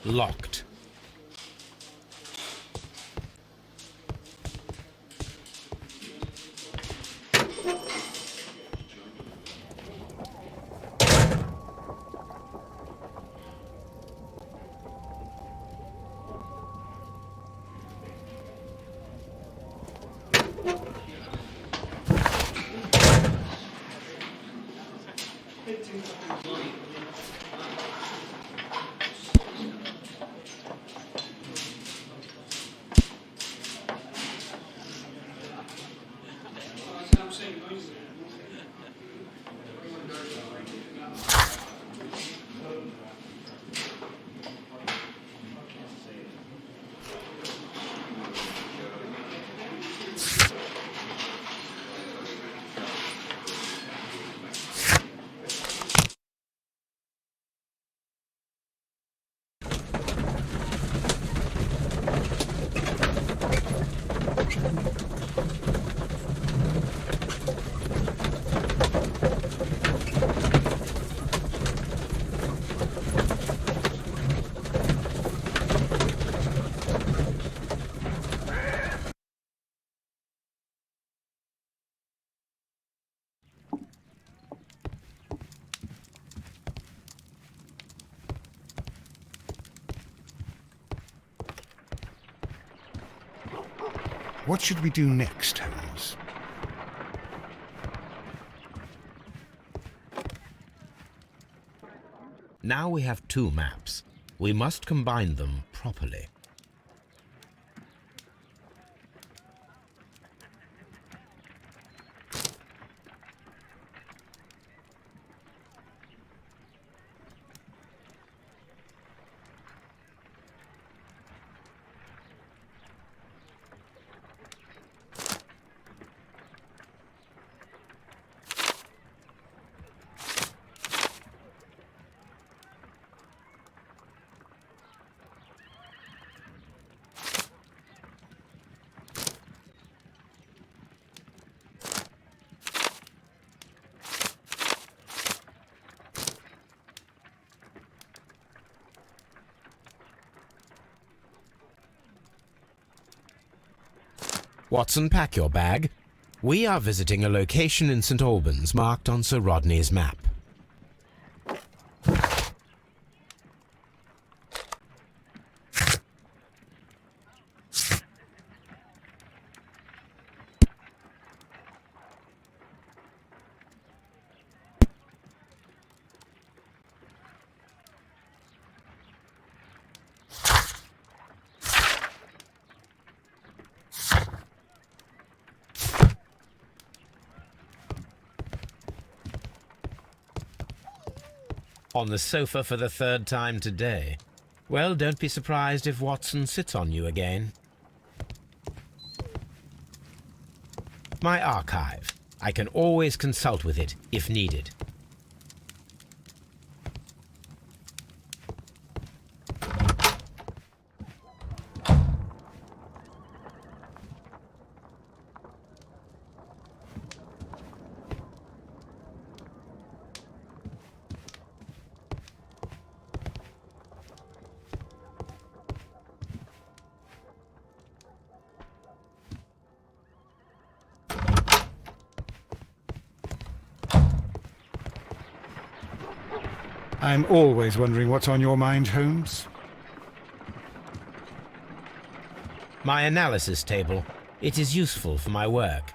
Locked. What should we do next, Holmes? Now we have two maps. We must combine them properly. Watson, pack your bag. We are visiting a location in St. Albans marked on Sir Rodney's map. On the sofa for the third time today. Well, don't be surprised if Watson sits on you again. My archive. I can always consult with it if needed. I'm always wondering what's on your mind, Holmes. My analysis table. It is useful for my work.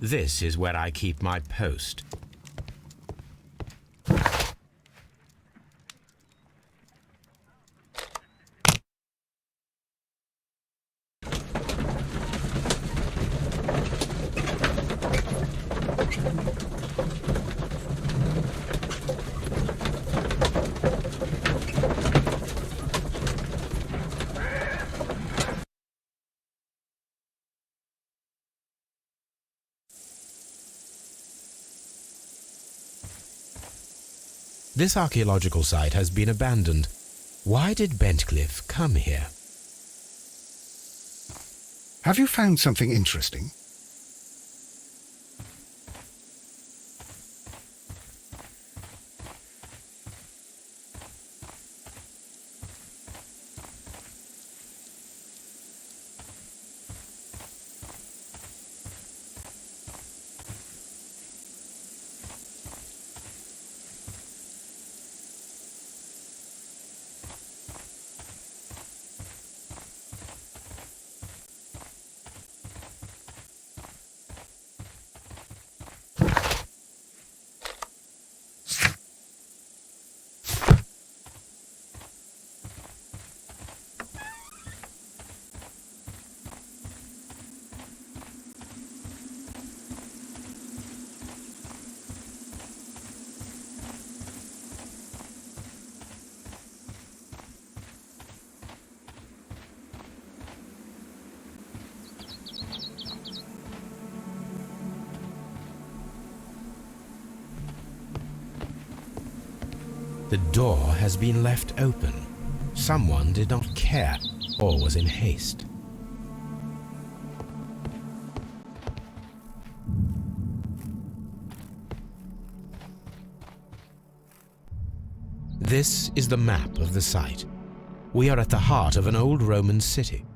This is where I keep my post. This archaeological site has been abandoned. Why did Bentcliffe come here? Have you found something interesting? The door has been left open. Someone did not care or was in haste. This is the map of the site. We are at the heart of an old Roman city.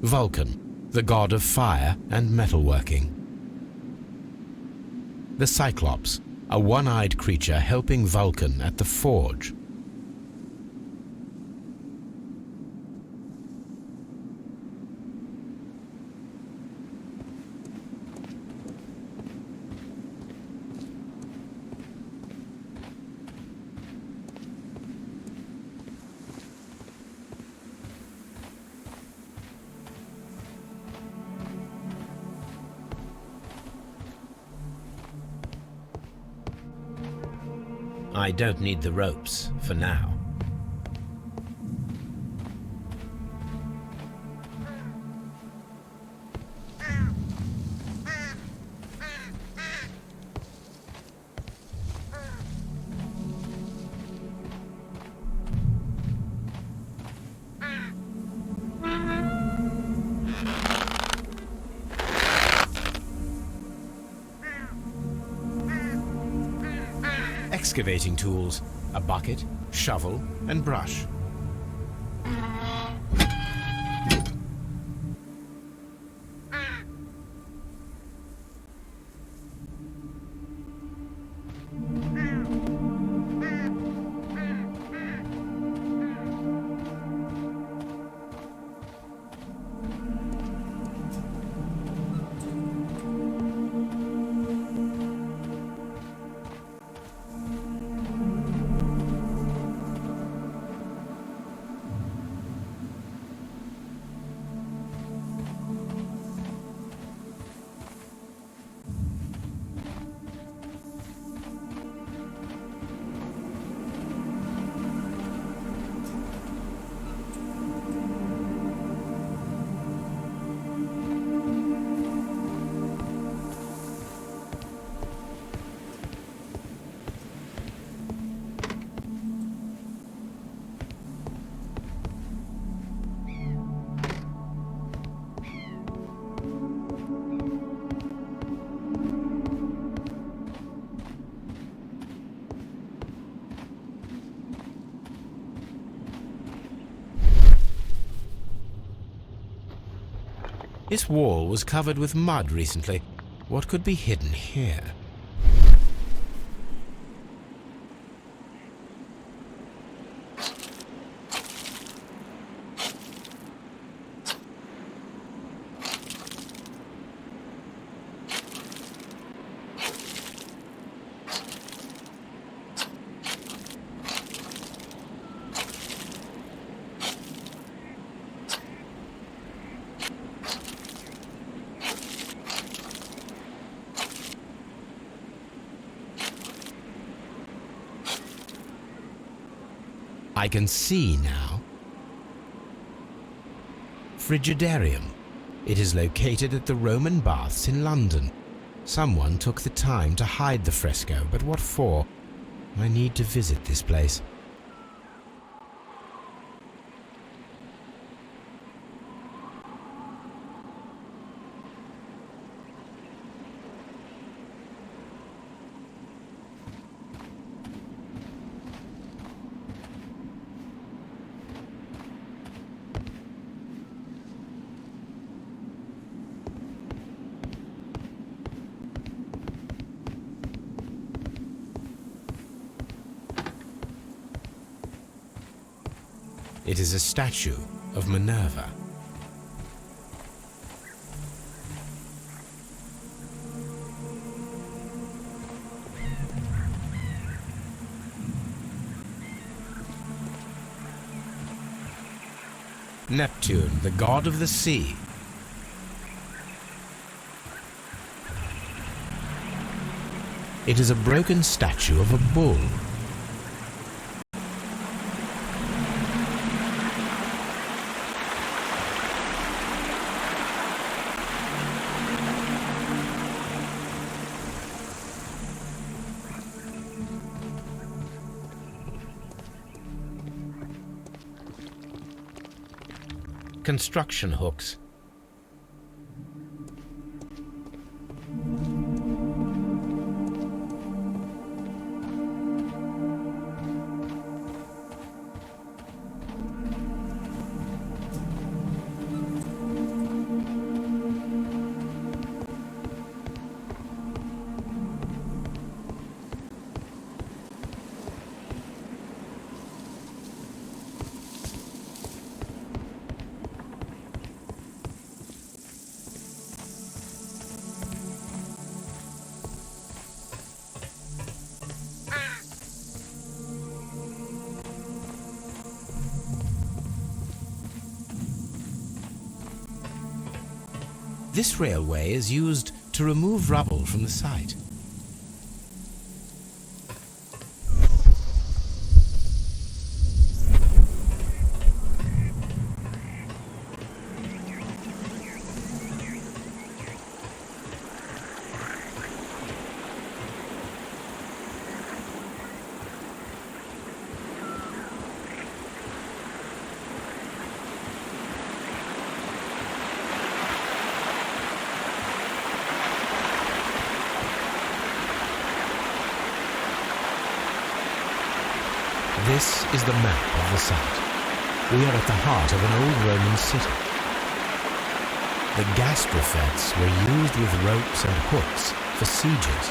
Vulcan, the god of fire and metalworking. The Cyclops, a one-eyed creature helping Vulcan at the forge. I don't need the ropes for now. Excavating tools, a bucket, shovel, and brush. This wall was covered with mud recently. What could be hidden here? I can see now. Frigidarium. It is located at the Roman Baths in London. Someone took the time to hide the fresco, but what for? I need to visit this place. It is a statue of Minerva. Neptune, the god of the sea. It is a broken statue of a bull. Construction hooks. This railway is used to remove rubble from the site. This is the map of the site. We are at the heart of an old Roman city. The gastrofets were used with ropes and hooks for sieges.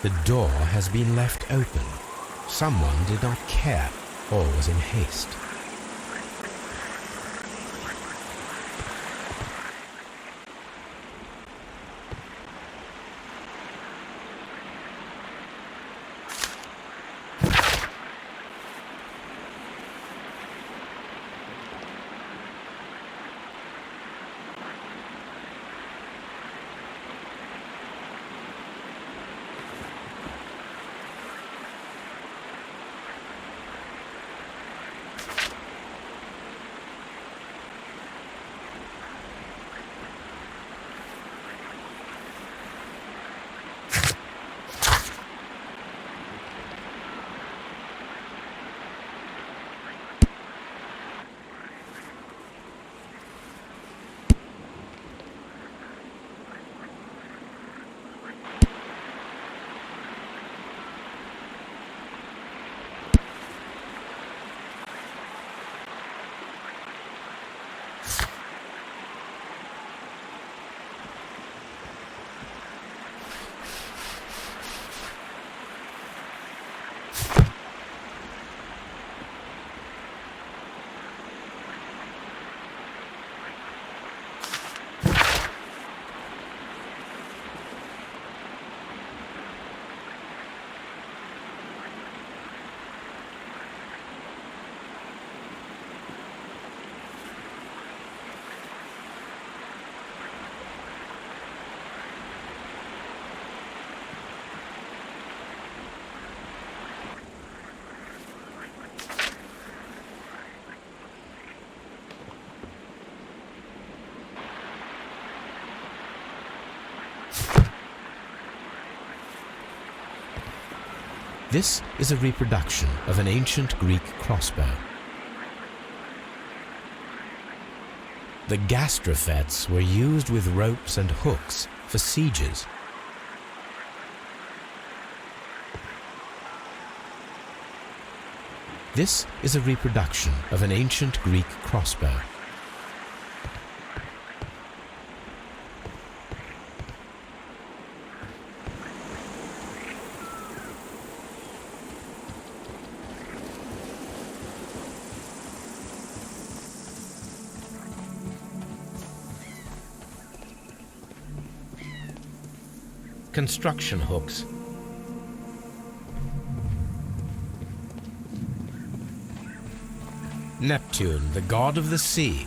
The door has been left open. Someone did not care or was in haste. This is a reproduction of an ancient Greek crossbow. The gastrofets were used with ropes and hooks for sieges. This is a reproduction of an ancient Greek crossbow. Construction hooks. Neptune, the god of the sea.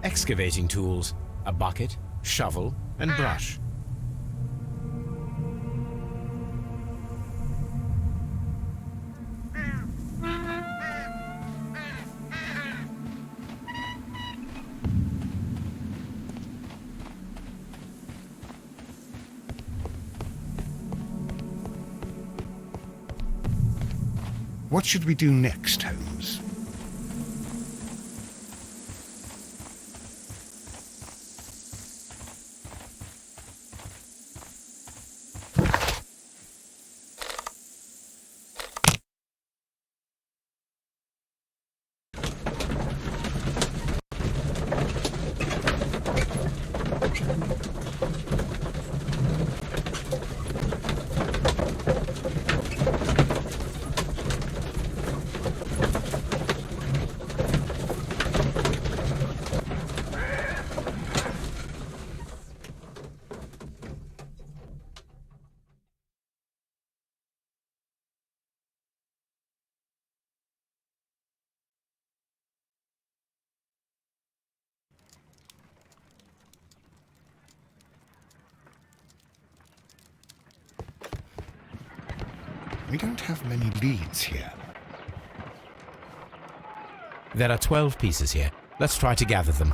excavating tools, a bucket, shovel, and brush. What should we do next, Holmes? We don't have many leads here. There are 12 pieces here. Let's try to gather them.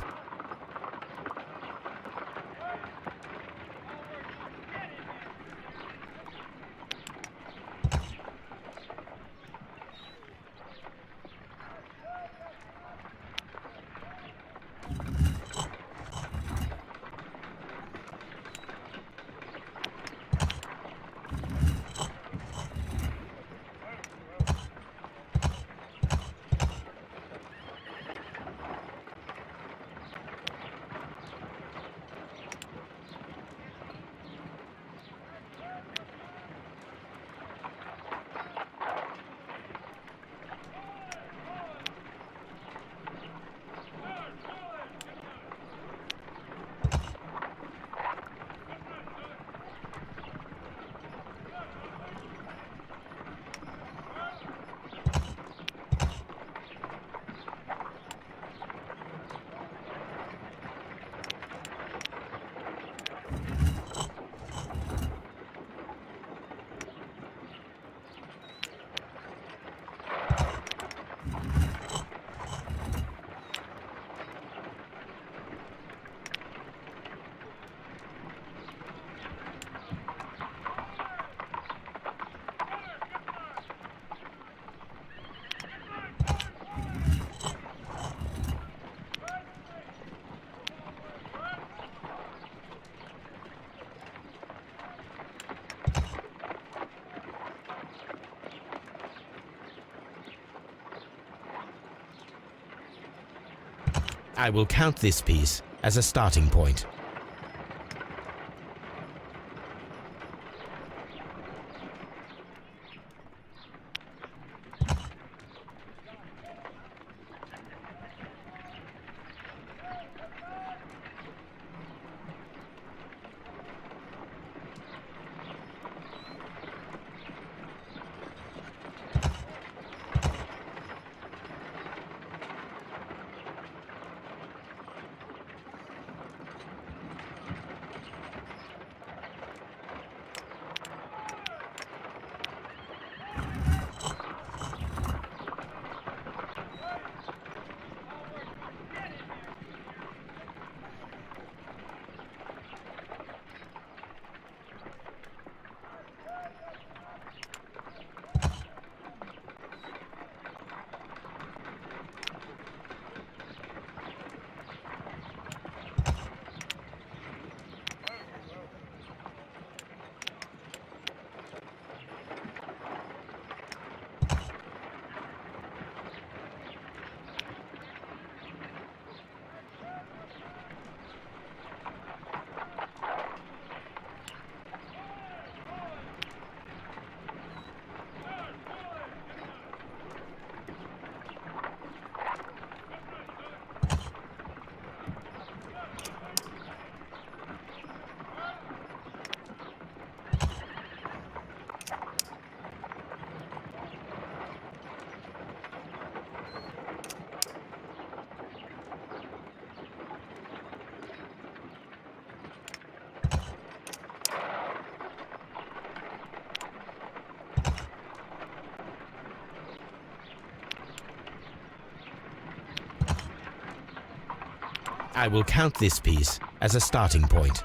I will count this piece as a starting point. I will count this piece as a starting point.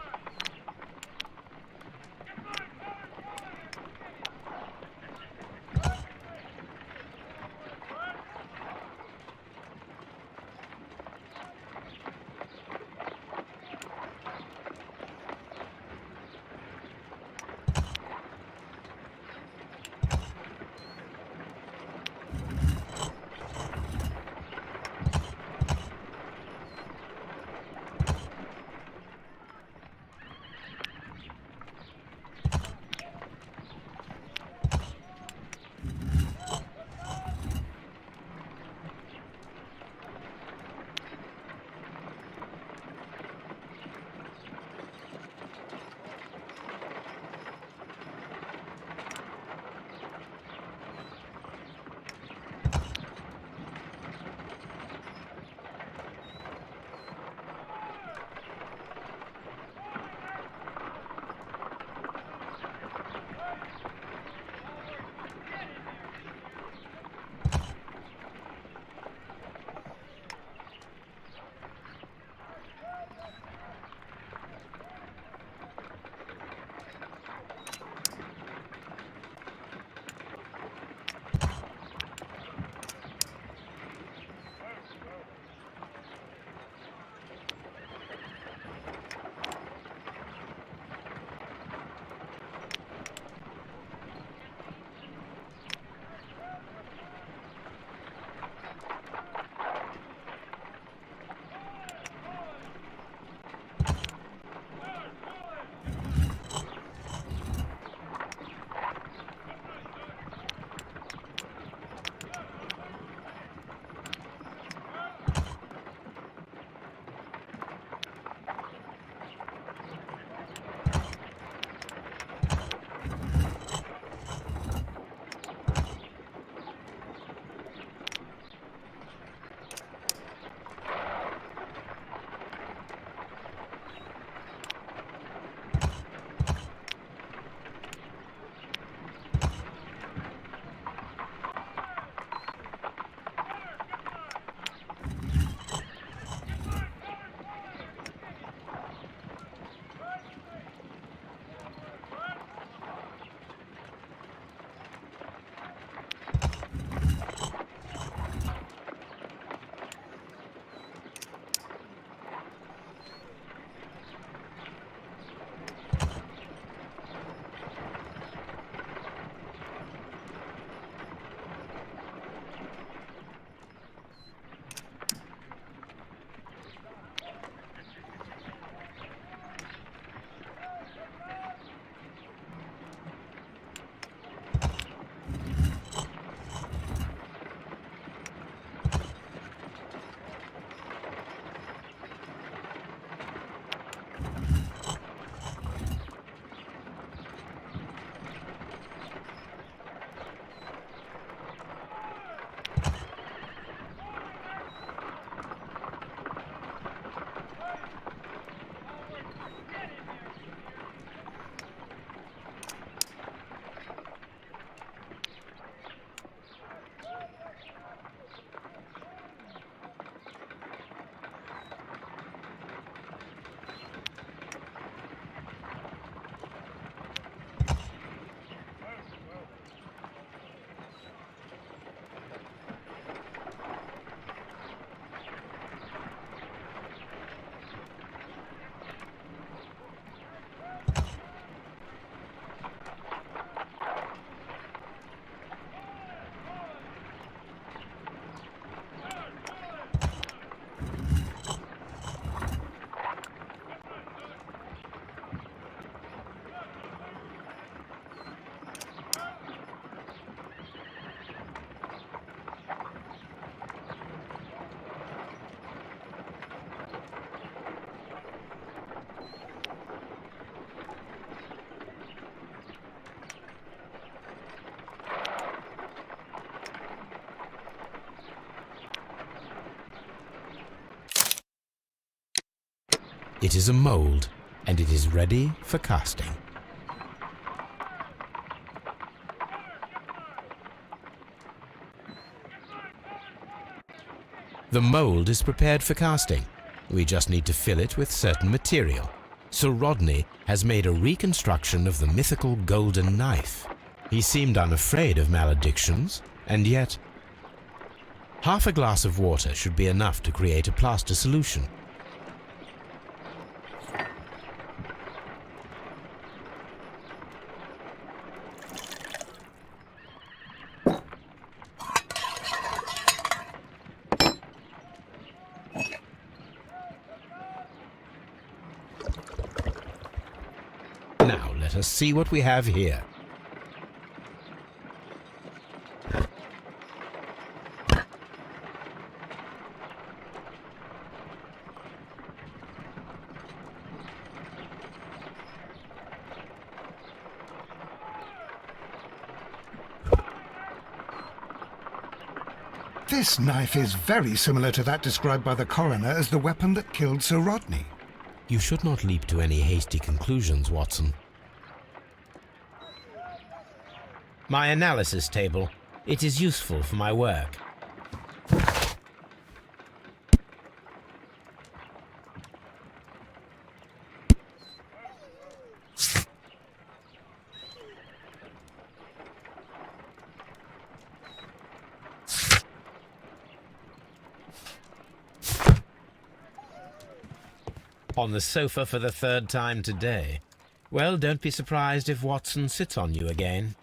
It is a mold, and it is ready for casting. The mold is prepared for casting, We just need to fill it with certain material. Sir Rodney has made a reconstruction of the mythical golden knife. He seemed unafraid of maledictions, and yet half a glass of water should be enough to create a plaster solution. Now let us see what we have here. This knife is very similar to that described by the coroner as the weapon that killed Sir Rodney. You should not leap to any hasty conclusions, Watson. My analysis table. It is useful for my work. On the sofa for the third time today. Well, don't be surprised if Watson sits on you again.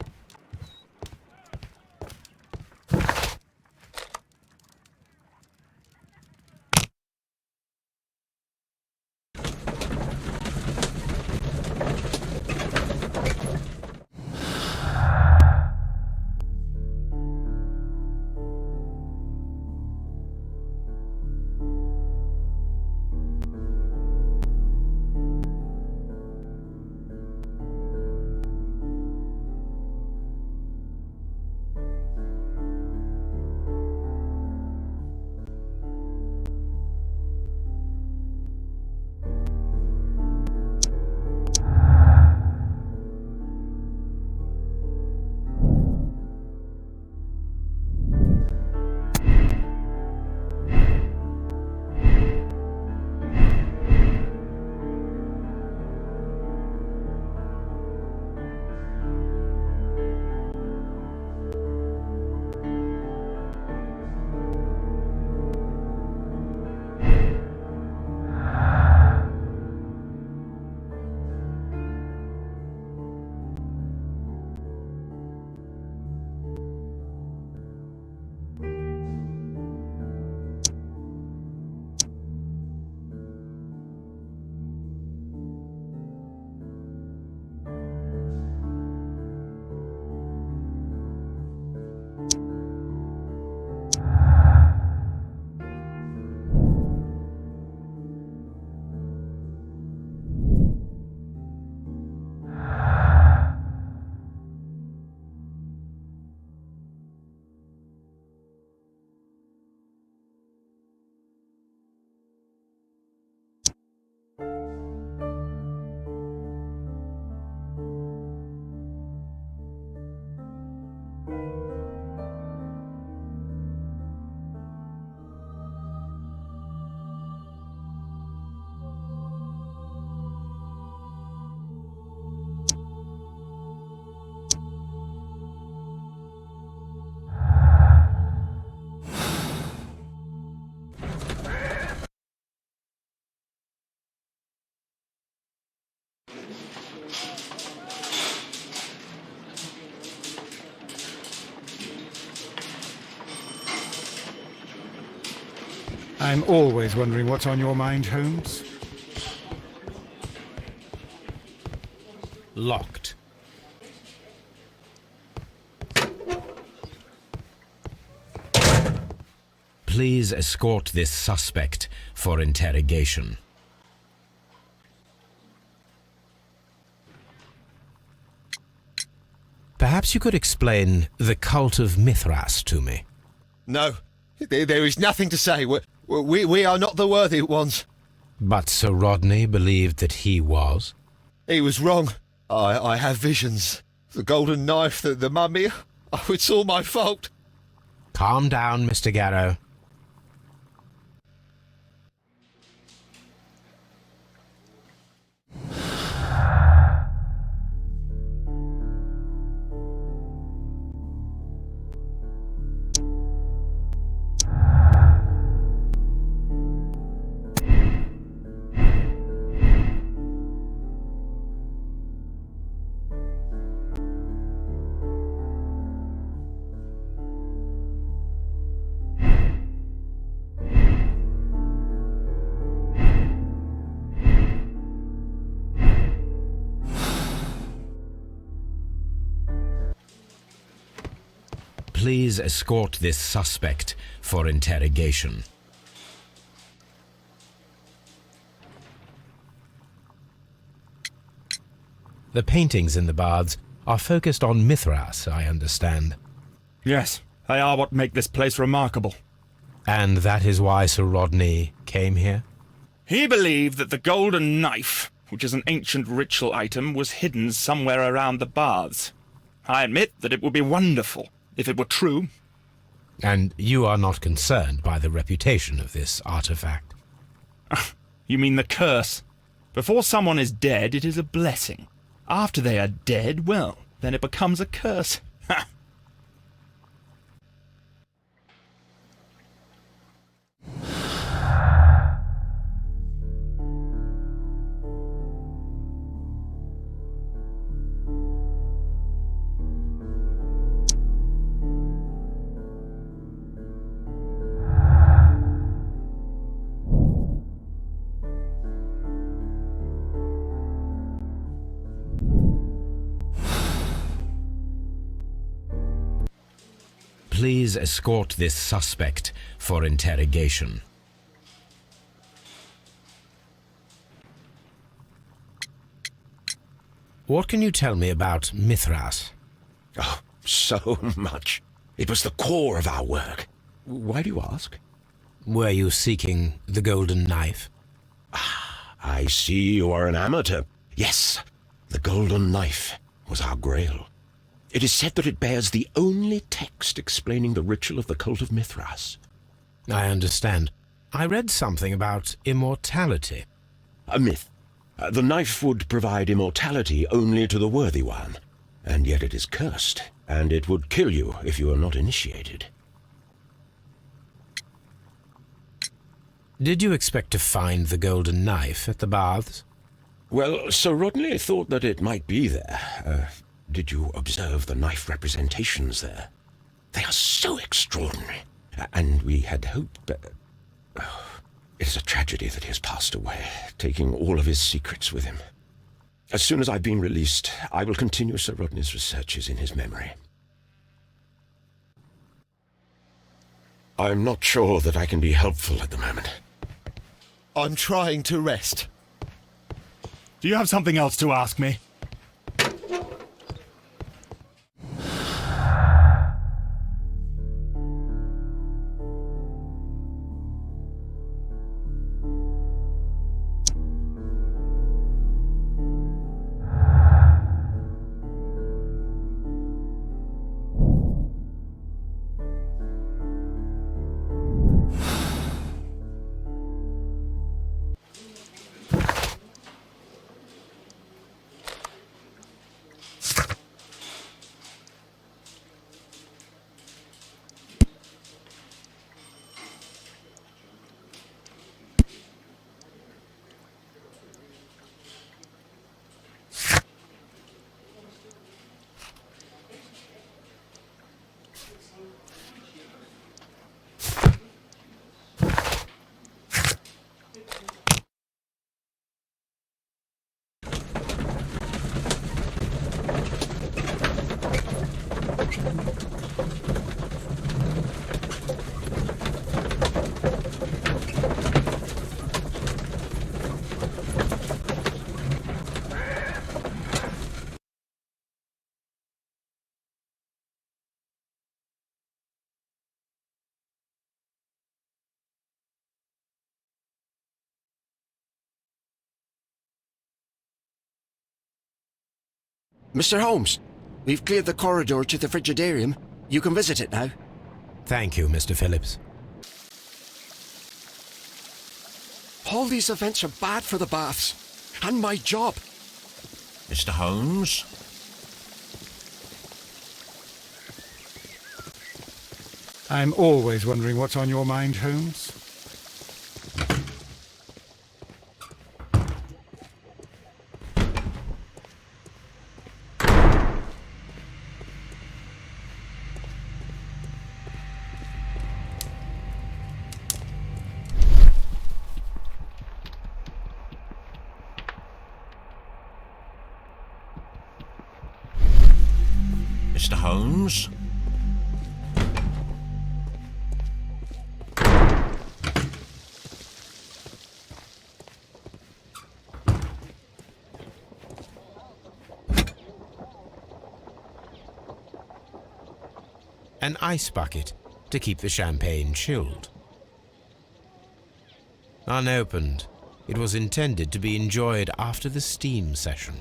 I'm always wondering what's on your mind, Holmes. Locked. Please escort this suspect for interrogation. Perhaps you could explain the cult of Mithras to me. No, there is nothing to say. We are not the worthy ones. But Sir Rodney believed that he was? He was wrong. I have visions. The golden knife, the mummy. Oh, it's all my fault. Calm down, Mr. Garrow. Please escort this suspect for interrogation. The paintings in the baths are focused on Mithras, I understand. Yes, they are what make this place remarkable. And that is why Sir Rodney came here? He believed that the golden knife, which is an ancient ritual item, was hidden somewhere around the baths. I admit that it would be wonderful if it were true. And you are not concerned by the reputation of this artifact? You mean the curse? Before someone is dead, it is a blessing. After they are dead, well, then it becomes a curse. Ha! Please escort this suspect for interrogation. What can you tell me about Mithras? Oh, so much. It was the core of our work. Why do you ask? Were you seeking the golden knife? I see you are an amateur. Yes, the golden knife was our grail. It is said that it bears the only text explaining the ritual of the cult of Mithras. I understand. I read something about immortality. A myth. The knife would provide immortality only to the worthy one, and yet it is cursed, and it would kill you if you are not initiated. Did you expect to find the golden knife at the baths? Well, Sir Rodney thought that it might be there. Did you observe the knife representations there? They are so extraordinary, and we had hoped that... It is a tragedy that he has passed away, taking all of his secrets with him. As soon as I've been released, I will continue Sir Rodney's researches in his memory. I'm not sure that I can be helpful at the moment. I'm trying to rest. Do you have something else to ask me? Mr. Holmes, we've cleared the corridor to the frigidarium. You can visit it now. Thank you, Mr. Phillips. All these events are bad for the baths. And my job. Mr. Holmes? I'm always wondering what's on your mind, Holmes. Mr. Holmes? an ice bucket to keep the champagne chilled. Unopened, it was intended to be enjoyed after the steam session.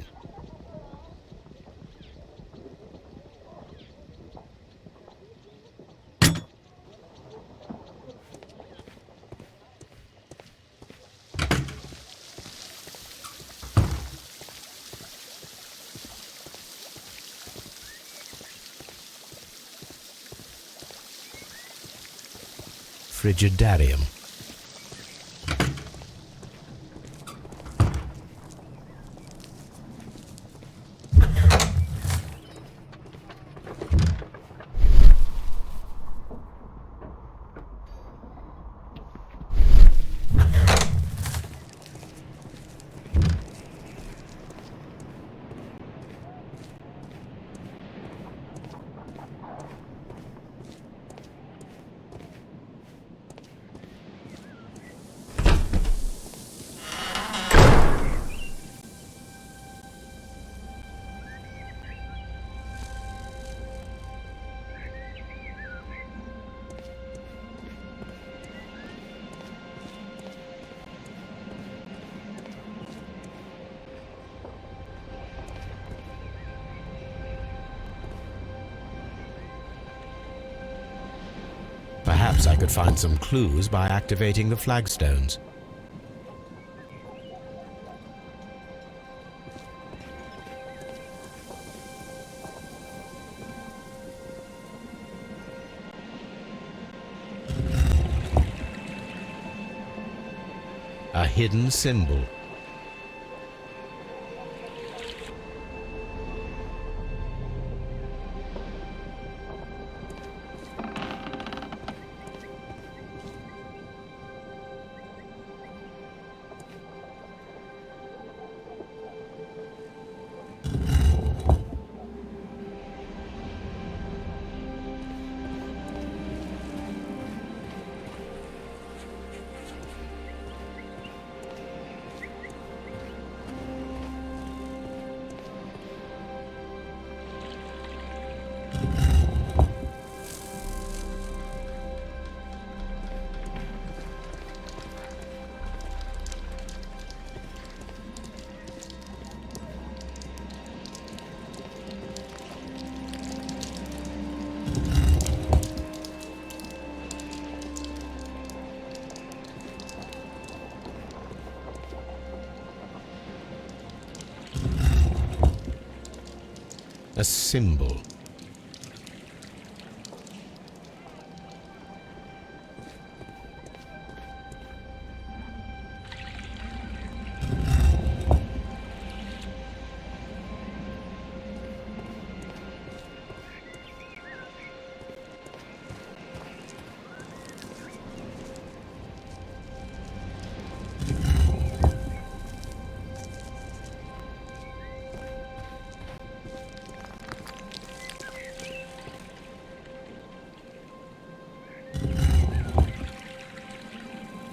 Frigidarium. Perhaps I could find some clues by activating the flagstones. A hidden symbol. A symbol.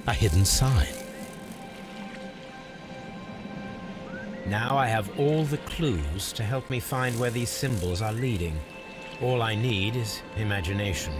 A hidden sign. Now I have all the clues to help me find where these symbols are leading. All I need is imagination.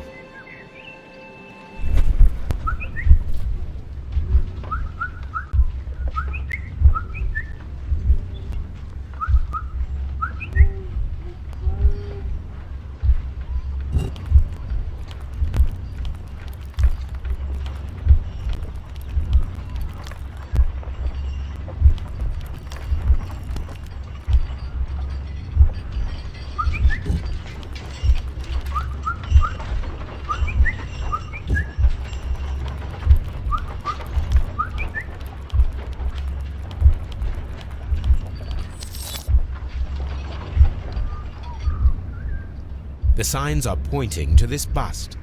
The signs are pointing to this bust.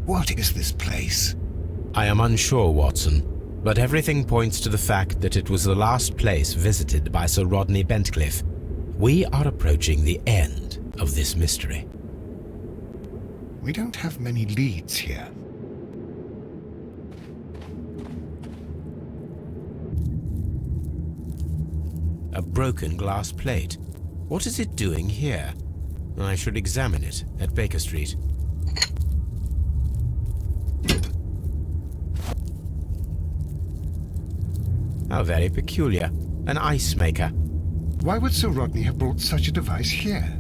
What is this place? I am unsure, Watson, but everything points to the fact that it was the last place visited by Sir Rodney Bentcliffe. We are approaching the end of this mystery. We don't have many leads here. A broken glass plate. What is it doing here? I should examine it at Baker Street. How very peculiar. An ice maker. Why would Sir Rodney have brought such a device here?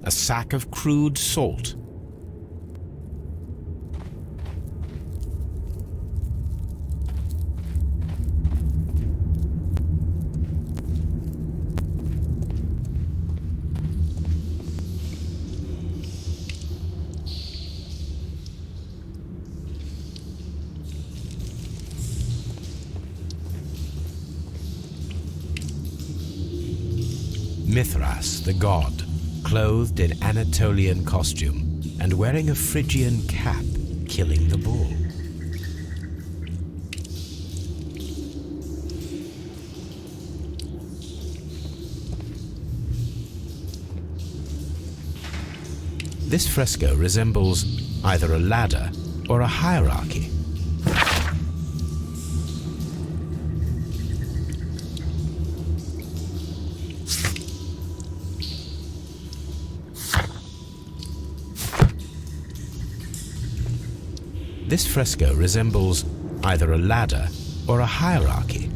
A sack of crude salt. Mithras, the god, clothed in Anatolian costume and wearing a Phrygian cap, killing the bull. This fresco resembles either a ladder or a hierarchy. This fresco resembles either a ladder or a hierarchy.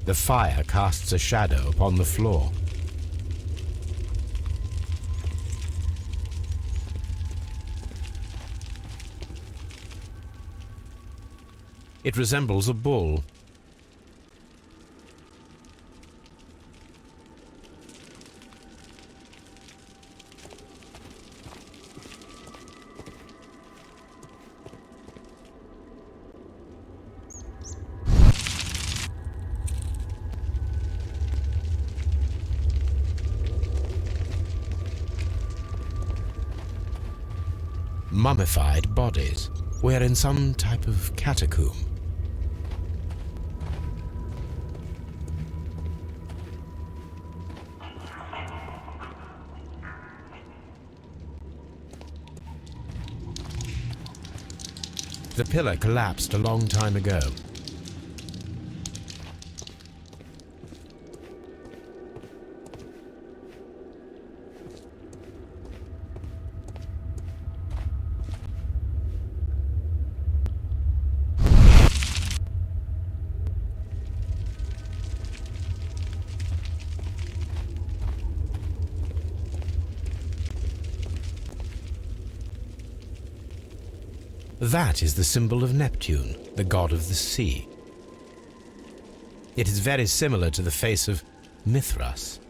The fire casts a shadow upon the floor. It resembles a bull. Mummified bodies. We're in some type of catacomb. The pillar collapsed a long time ago. That is the symbol of Neptune, the god of the sea. It is very similar to the face of Mithras.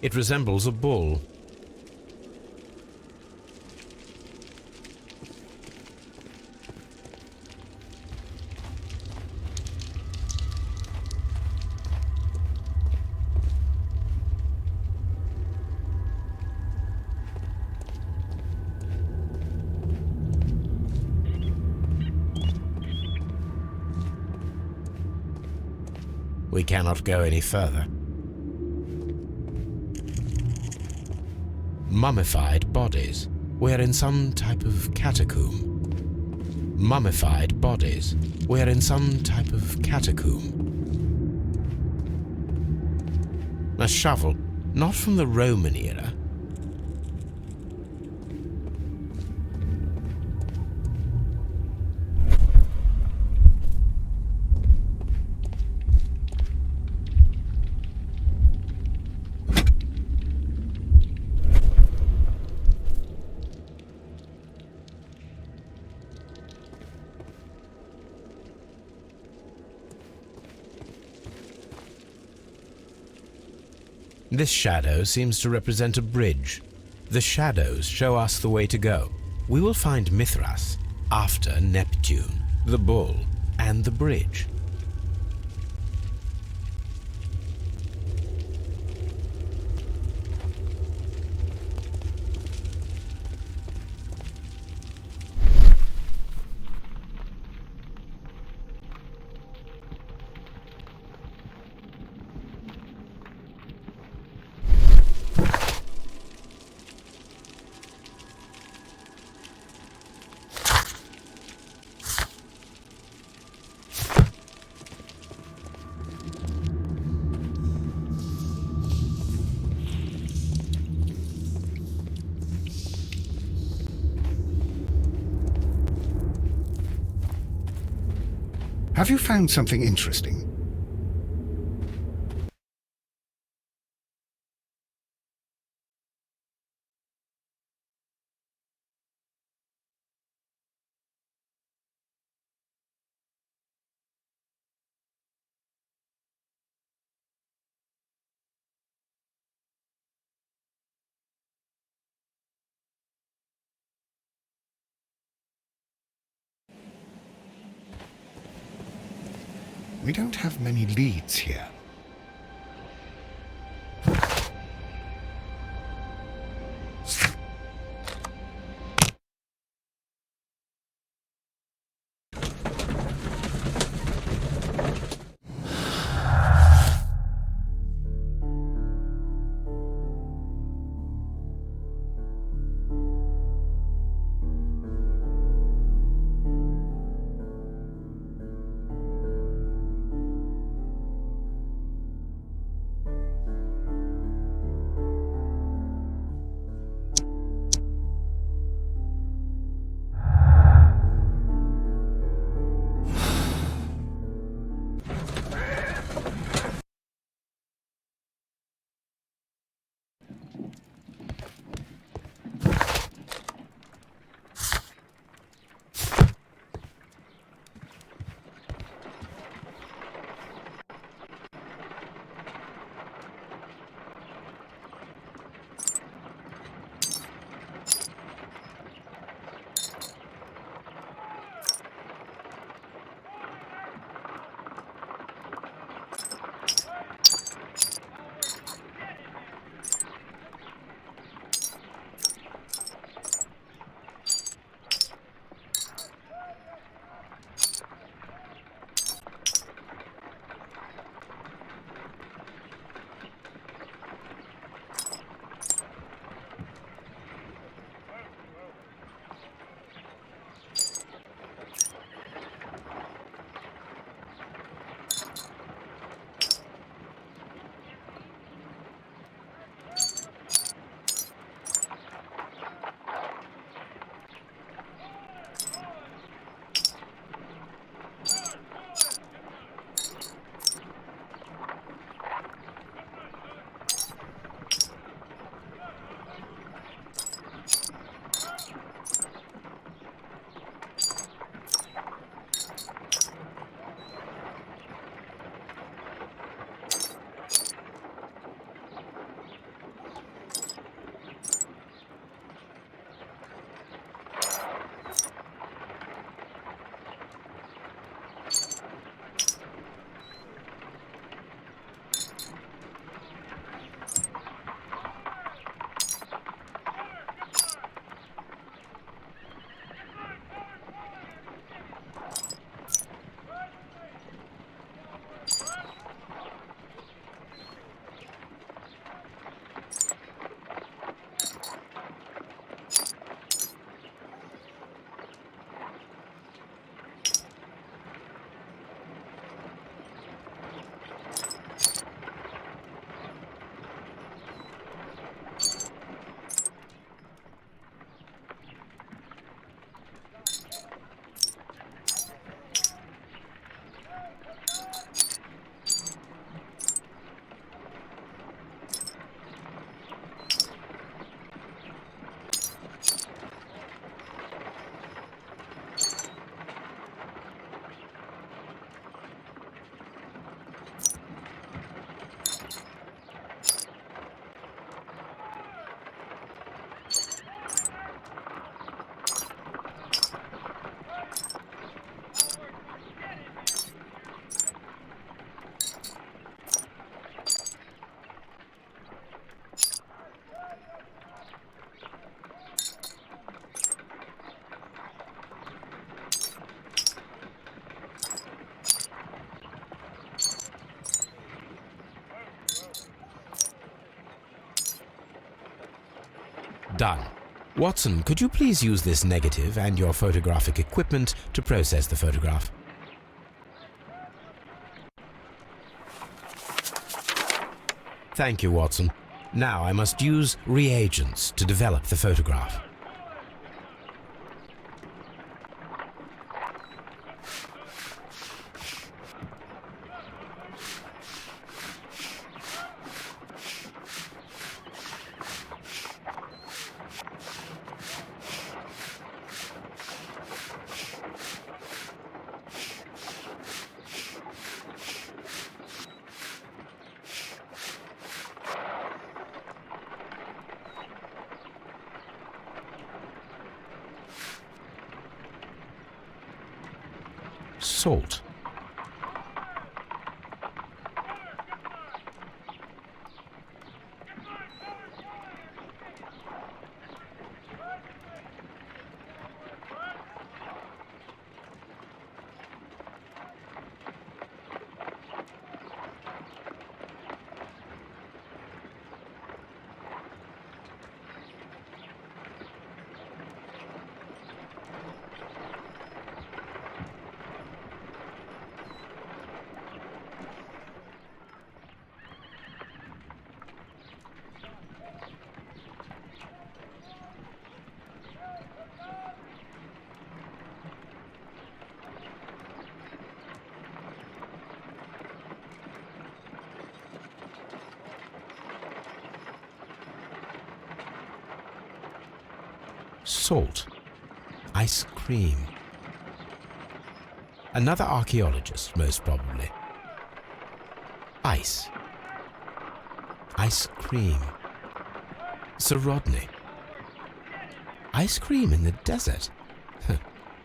It resembles a bull. We cannot go any further. Mummified bodies. We're in some type of catacomb. Mummified bodies. We're in some type of catacomb. A shovel, not from the Roman era. This shadow seems to represent a bridge. The shadows show us the way to go. We will find Mithras after Neptune, the bull, and the bridge. Have you found something interesting? We don't have many leads here. Done. Watson, could you please use this negative and your photographic equipment to process the photograph? Thank you, Watson. Now I must use reagents to develop the photograph. Salt. Salt. Ice cream. Another archaeologist, most probably. Ice. Ice cream. Sir Rodney. Ice cream in the desert.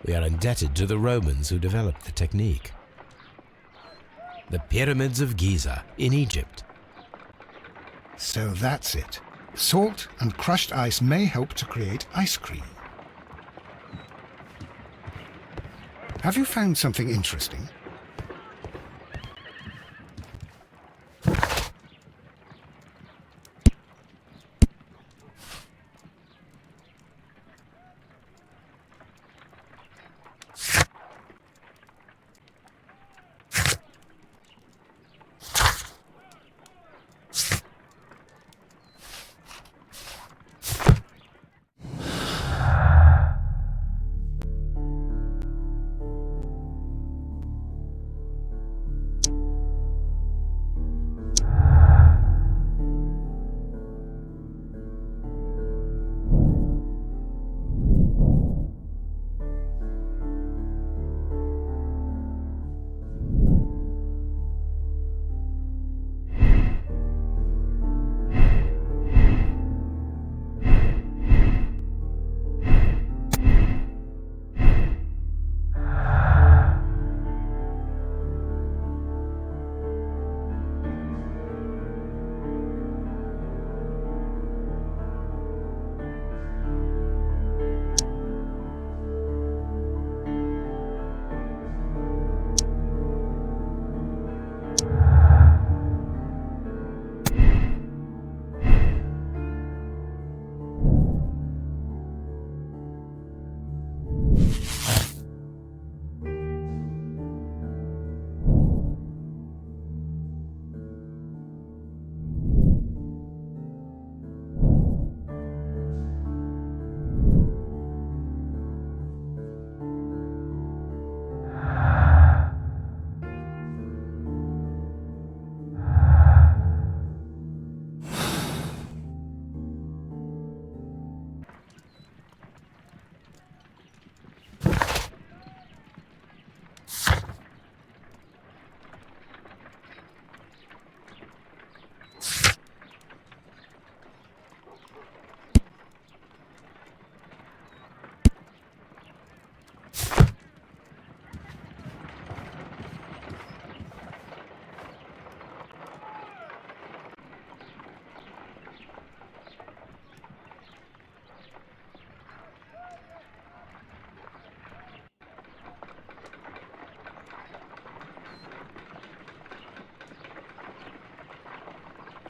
We are indebted to the Romans who developed the technique. The pyramids of Giza in Egypt. So that's it. Salt and crushed ice may help to create ice cream. Have you found something interesting?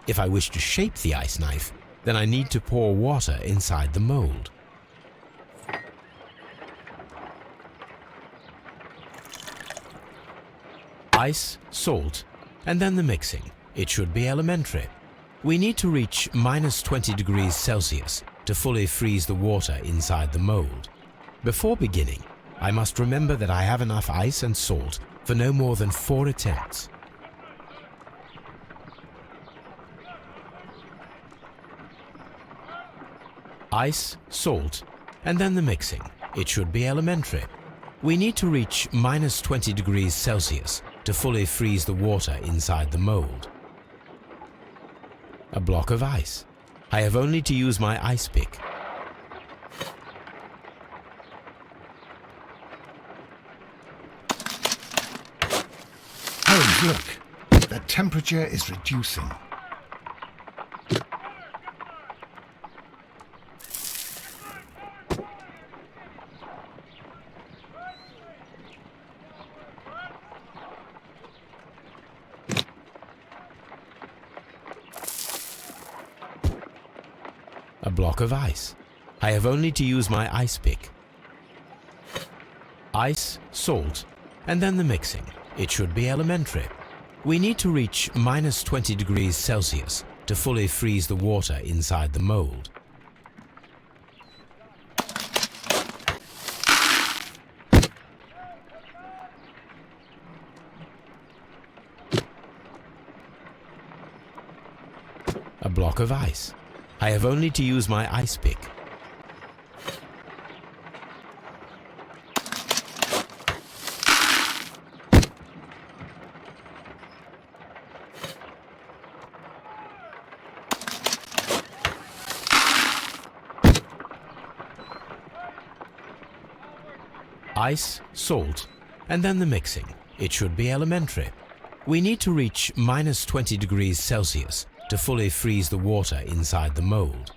If I wish to shape the ice knife, then I need to pour water inside the mold. Ice, salt, and then the mixing. It should be elementary. We need to reach -20 degrees Celsius to fully freeze the water inside the mold. Before beginning, I must remember that I have enough ice and salt for no more than 4 attempts. Ice, salt, and then the mixing. It should be elementary. We need to reach -20 degrees Celsius to fully freeze the water inside the mold. A block of ice. I have only to use my ice pick. Holmes, look. The temperature is reducing. A block of ice. I have only to use my ice pick. Ice, salt, and then the mixing. It should be elementary. We need to reach -20 degrees Celsius to fully freeze the water inside the mold. A block of ice. I have only to use my ice pick. Ice, salt, and then the mixing. It should be elementary. We need to reach -20 degrees Celsius to fully freeze the water inside the mold.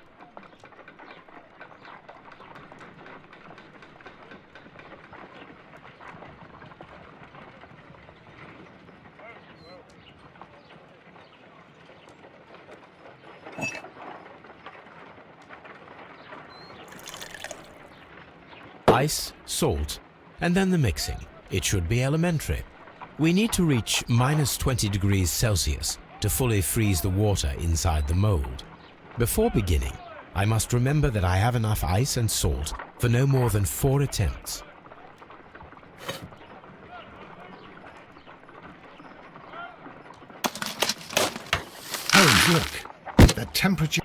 Ice, salt, and then the mixing. It should be elementary. We need to reach -20 degrees Celsius to fully freeze the water inside the mold. Before beginning, I must remember that I have enough ice and salt for no more than 4 attempts. Holmes, look. The temperature...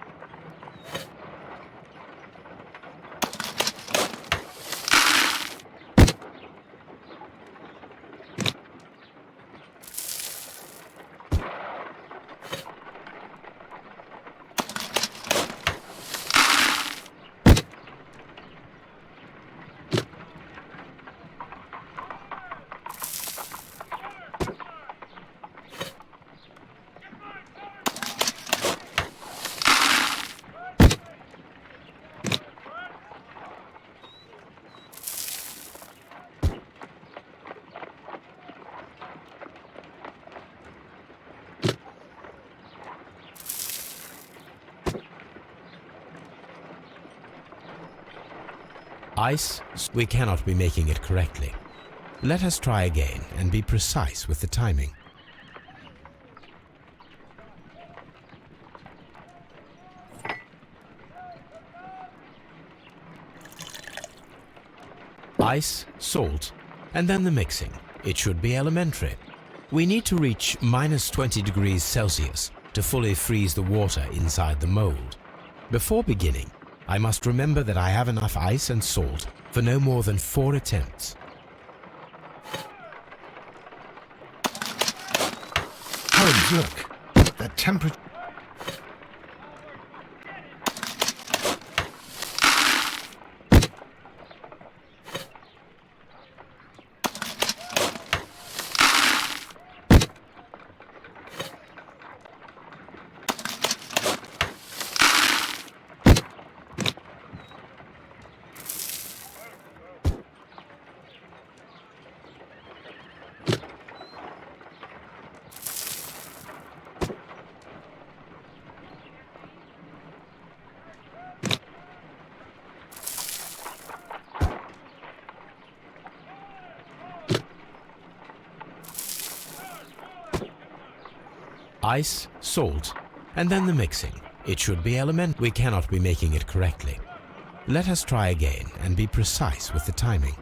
Ice, we cannot be making it correctly. Let us try again and be precise with the timing. Ice, salt, and then the mixing. It should be elementary. We need to reach -20 degrees Celsius to fully freeze the water inside the mold. Before beginning, I must remember that I have enough ice and salt for no more than 4 attempts. Holmes, look. The temperature... Ice, salt, and then the mixing. It should be element. We cannot be making it correctly. Let us try again and be precise with the timing.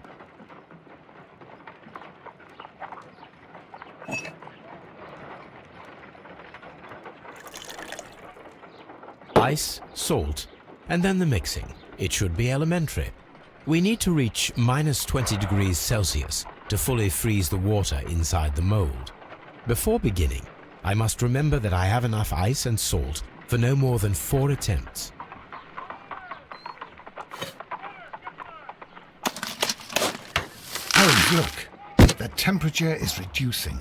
Ice, salt, and then the mixing. It should be elementary. We need to reach minus 20 degrees Celsius to fully freeze the water inside the mold. Before beginning, I must remember that I have enough ice and salt for no more than 4 attempts. Holmes, look. The temperature is reducing.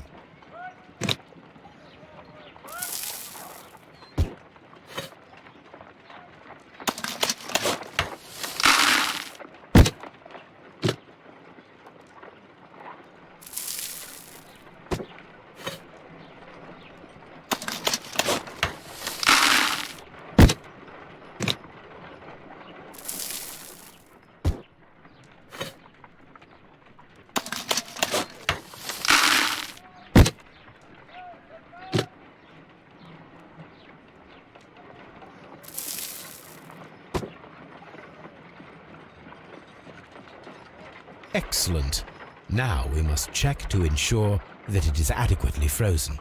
Excellent. Now we must check to ensure that it is adequately frozen.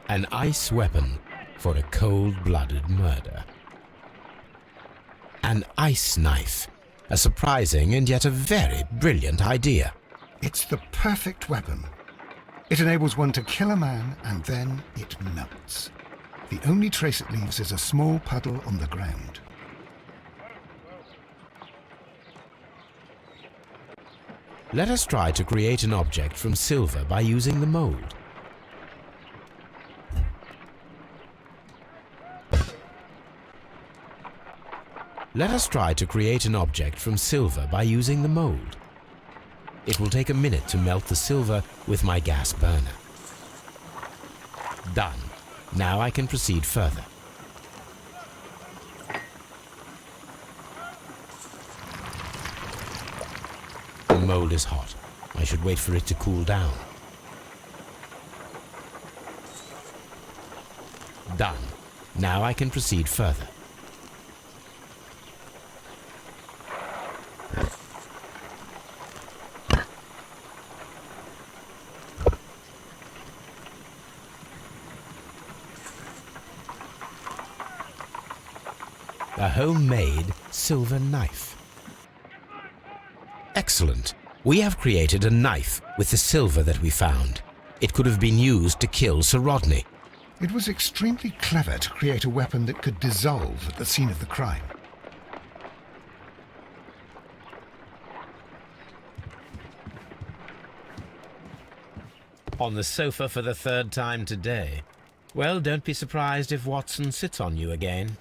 An ice weapon for a cold-blooded murder. An ice knife. A surprising and yet a very brilliant idea. It's the perfect weapon. It enables one to kill a man and then it melts. The only trace it leaves is a small puddle on the ground. Let us try to create an object from silver by using the mold. Let us try to create an object from silver by using the mold. It will take a minute to melt the silver with my gas burner. Done. Now I can proceed further. The mold is hot. I should wait for it to cool down. Done. Now I can proceed further. A homemade silver knife. Excellent. We have created a knife with the silver that we found. It could have been used to kill Sir Rodney. It was extremely clever to create a weapon that could dissolve at the scene of the crime. On the sofa for the 3rd time today. Well, don't be surprised if Watson sits on you again.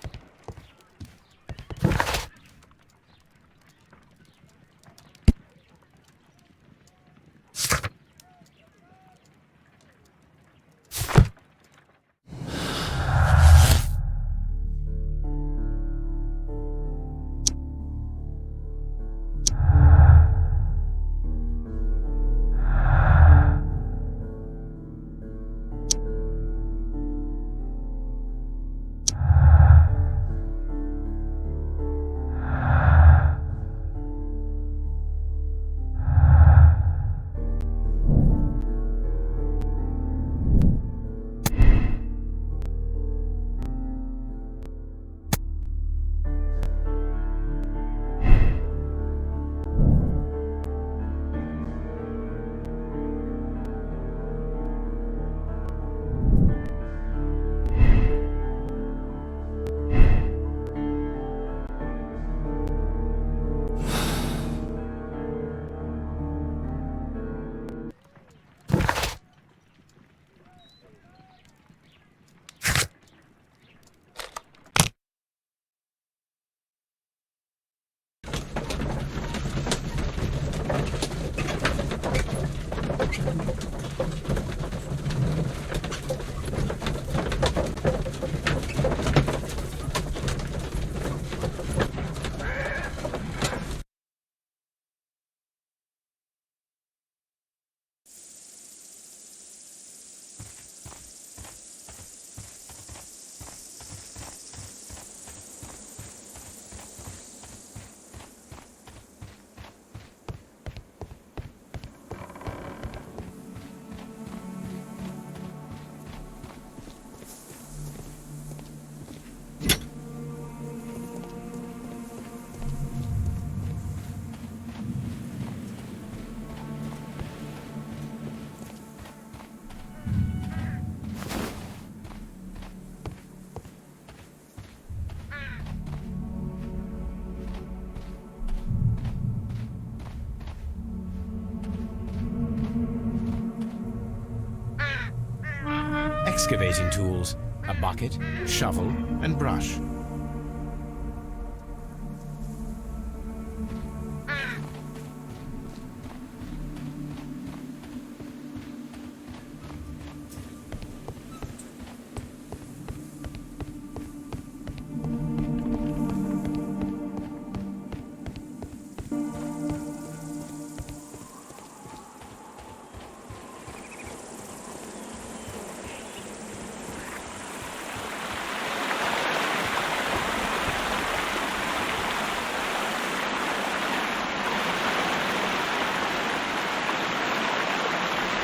excavating tools, a bucket, shovel, and brush.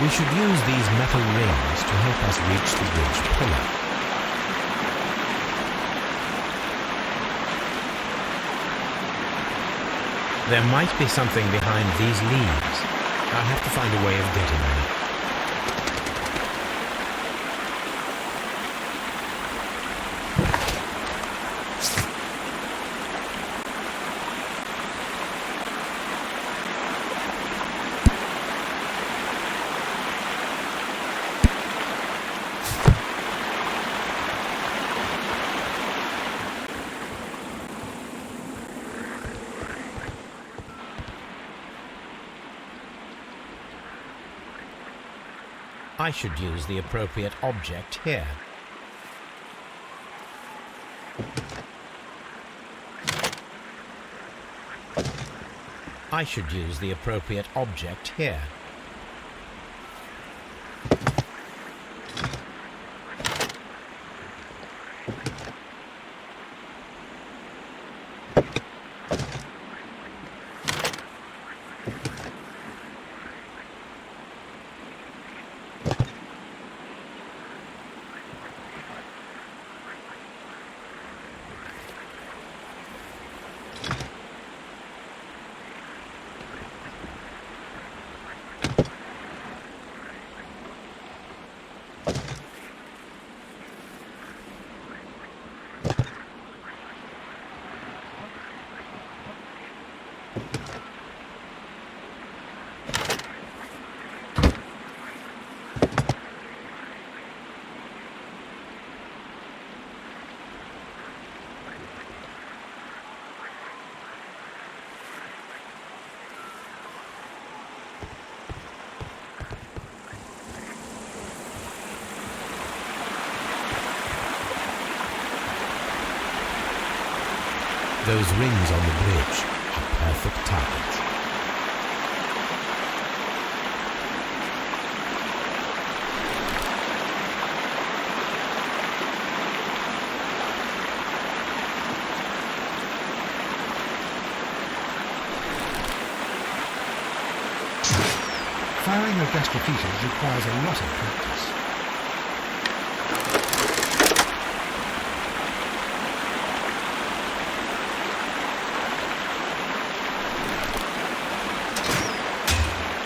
We should use these metal rings to help us reach the bridge pillar. There might be something behind these leaves. I'll have to find a way of getting them. I should use the appropriate object here. I should use the appropriate object here. Those rings on the bridge are perfect targets. Firing a gas repeaters requires a lot of practice.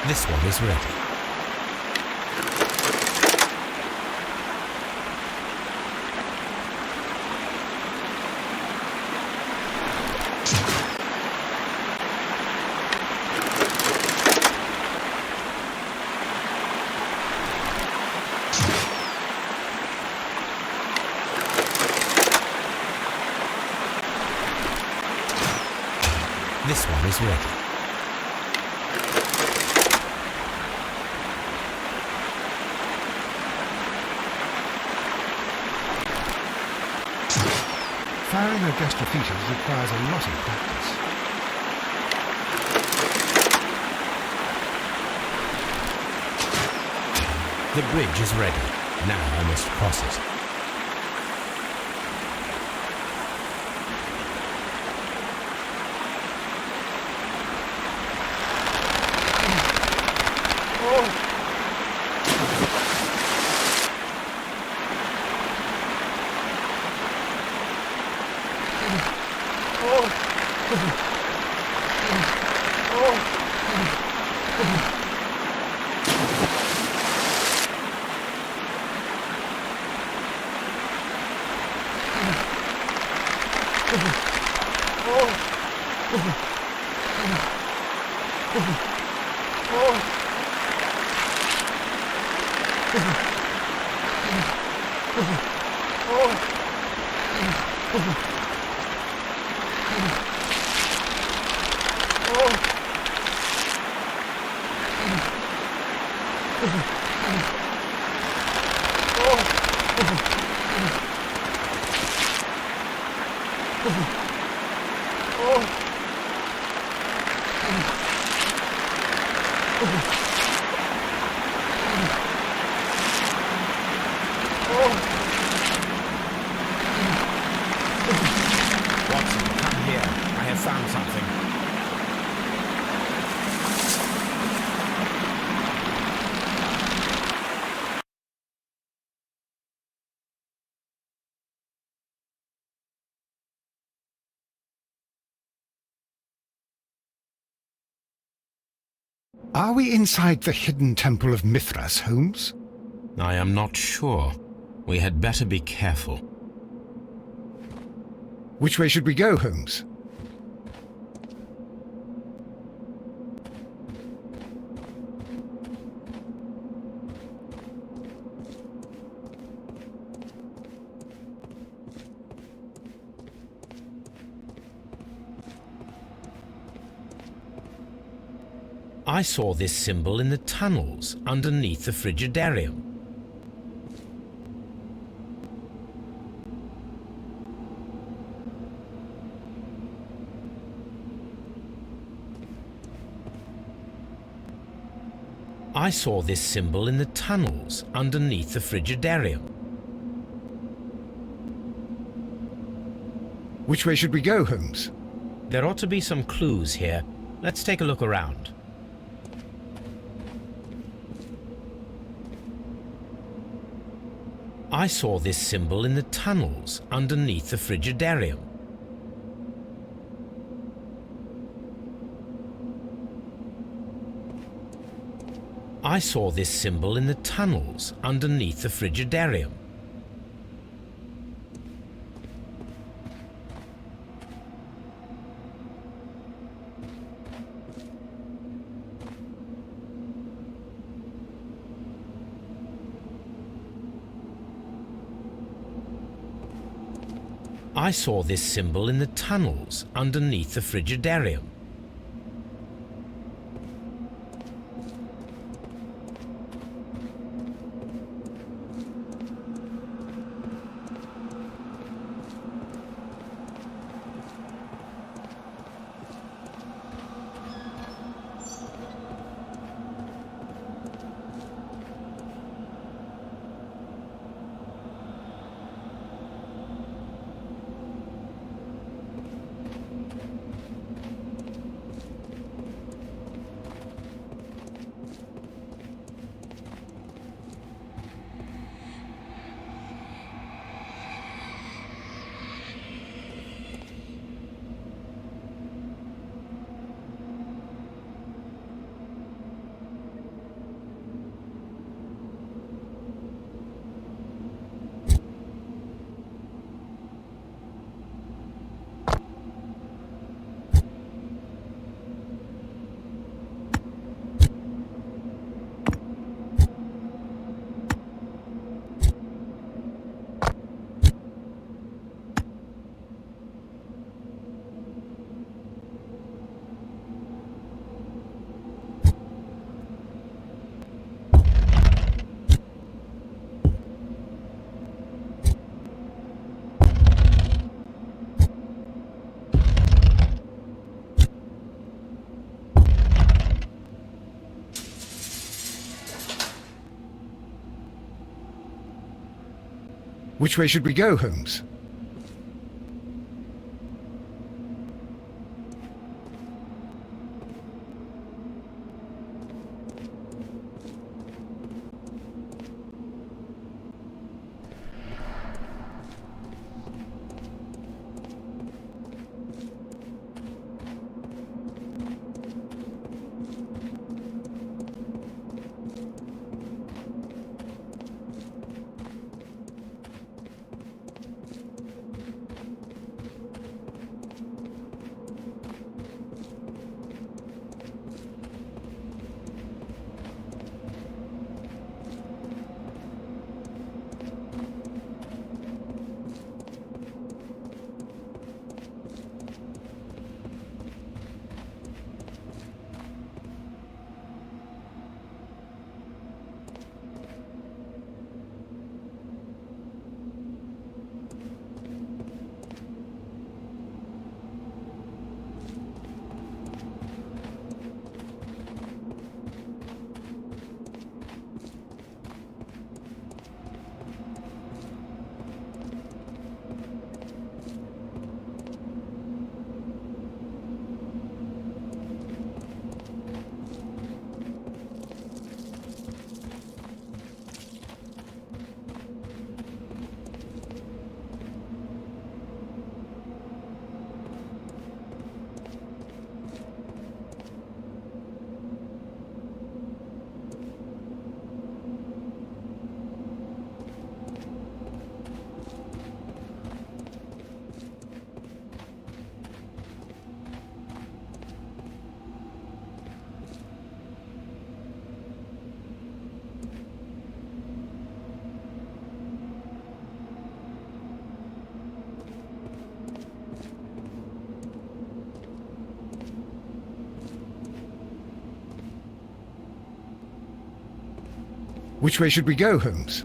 This one is ready. This one is ready. Firing a gas repeaters requires a lot of practice. The bridge is ready. Now I must cross it. Watson, come here. I have found something. Are we inside the hidden temple of Mithras, Holmes? I am not sure. We had better be careful. Which way should we go, Holmes? I saw this symbol in the tunnels underneath the Frigidarium. I saw this symbol in the tunnels underneath the Frigidarium. Which way should we go, Holmes? There ought to be some clues here. Let's take a look around. I saw this symbol in the tunnels underneath the Frigidarium. I saw this symbol in the tunnels underneath the Frigidarium. I saw this symbol in the tunnels underneath the Frigidarium. Which way should we go, Holmes? Which way should we go, Holmes?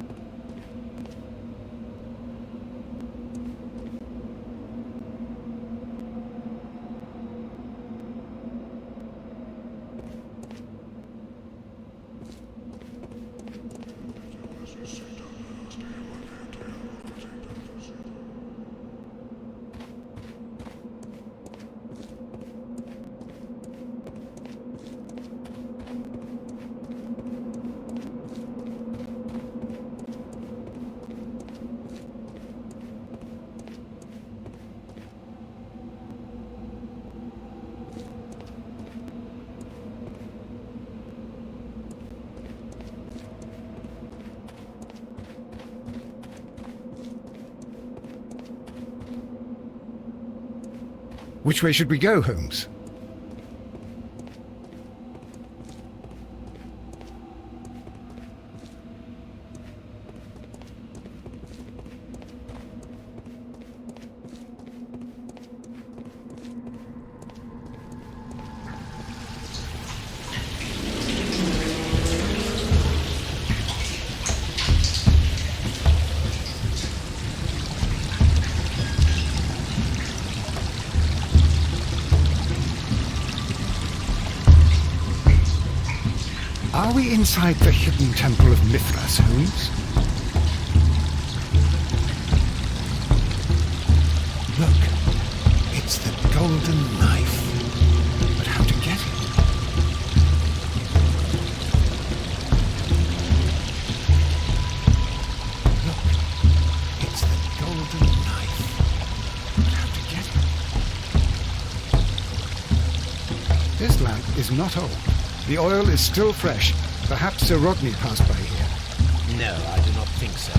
Which way should we go, Holmes? Are we inside the hidden temple of Mithras, Holmes? Look, it's the golden knife. But how to get it? Look, it's the golden knife. But how to get it? This lamp is not old. The oil is still fresh. Perhaps Sir Rodney passed by here. No, I do not think so.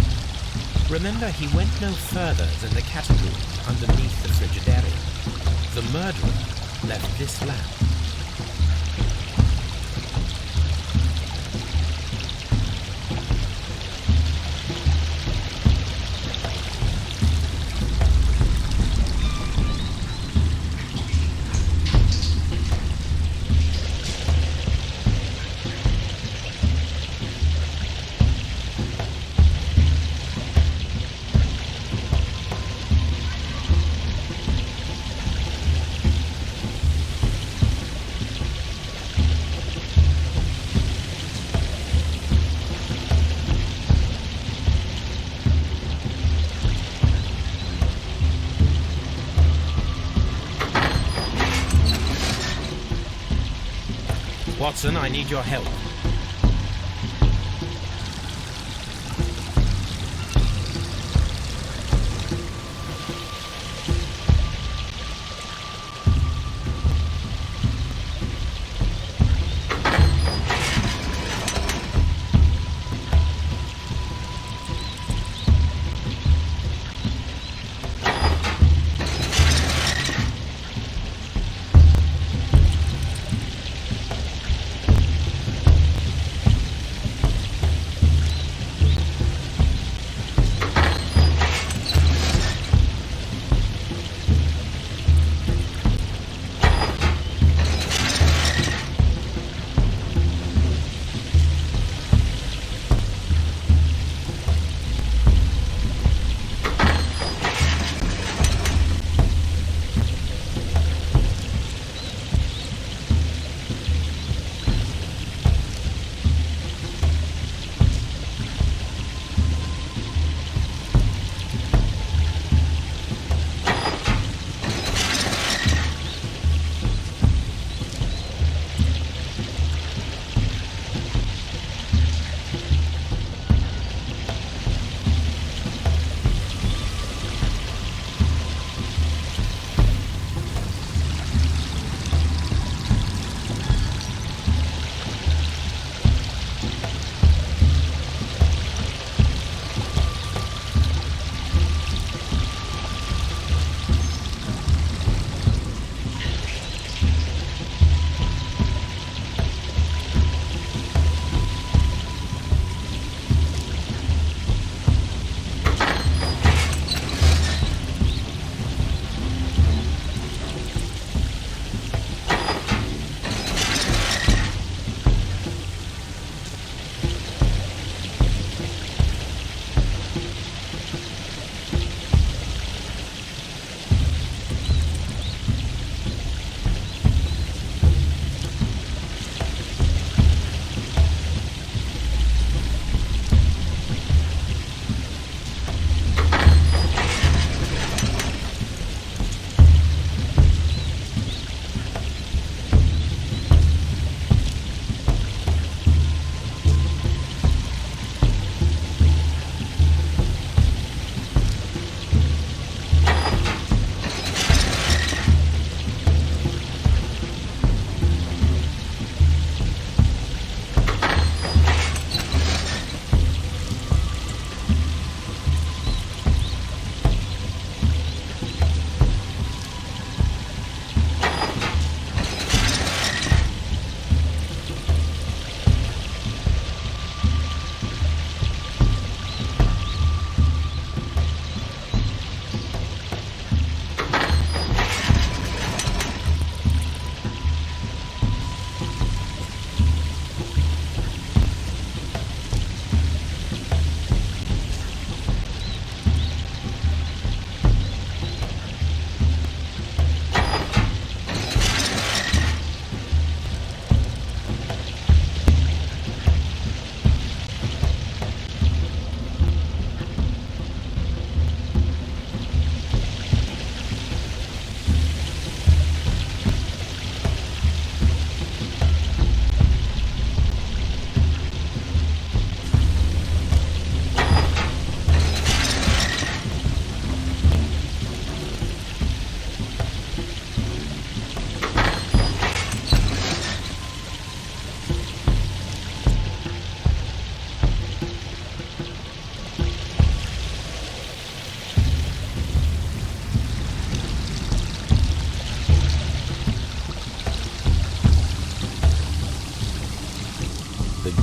Remember, he went no further than the catacombs underneath the Frigidarium. The murderer left this lamp. Watson, I need your help.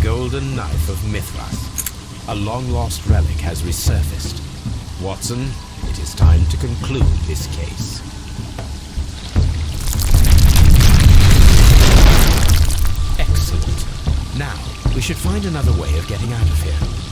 golden knife of Mithras. A long-lost relic has resurfaced. Watson, it is time to conclude this case. Excellent. Now, we should find another way of getting out of here.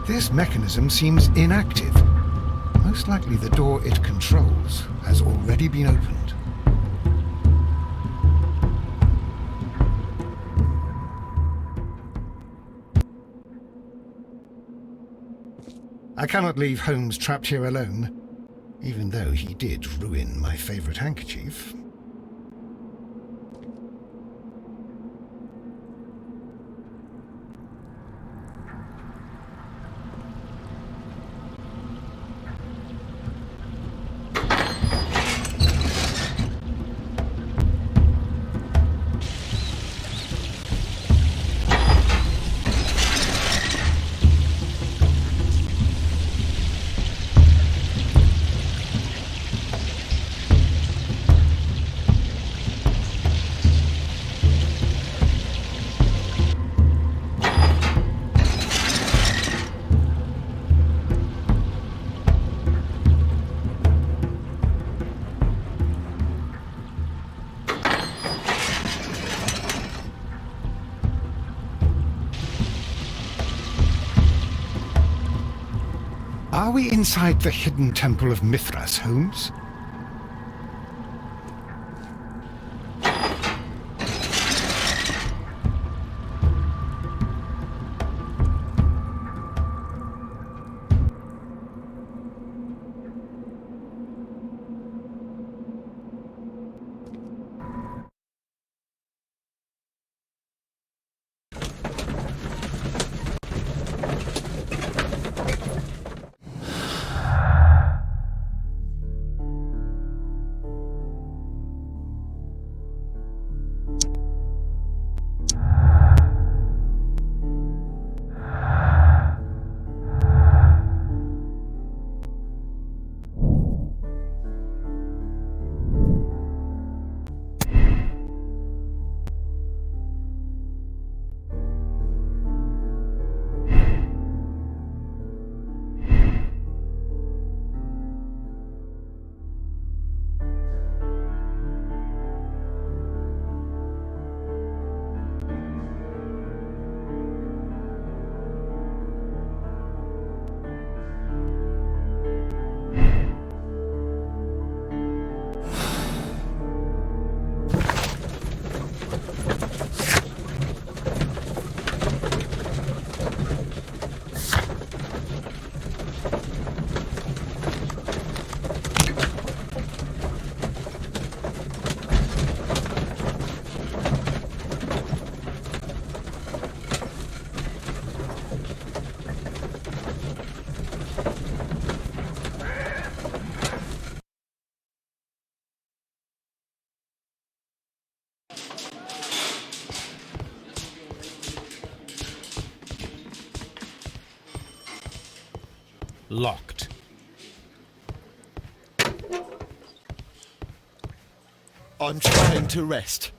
This mechanism seems inactive. Most likely the door it controls has already been opened. I cannot leave Holmes trapped here alone, even though he did ruin my favourite handkerchief. Are we inside the hidden temple of Mithras, Holmes? Locked. I'm trying to rest.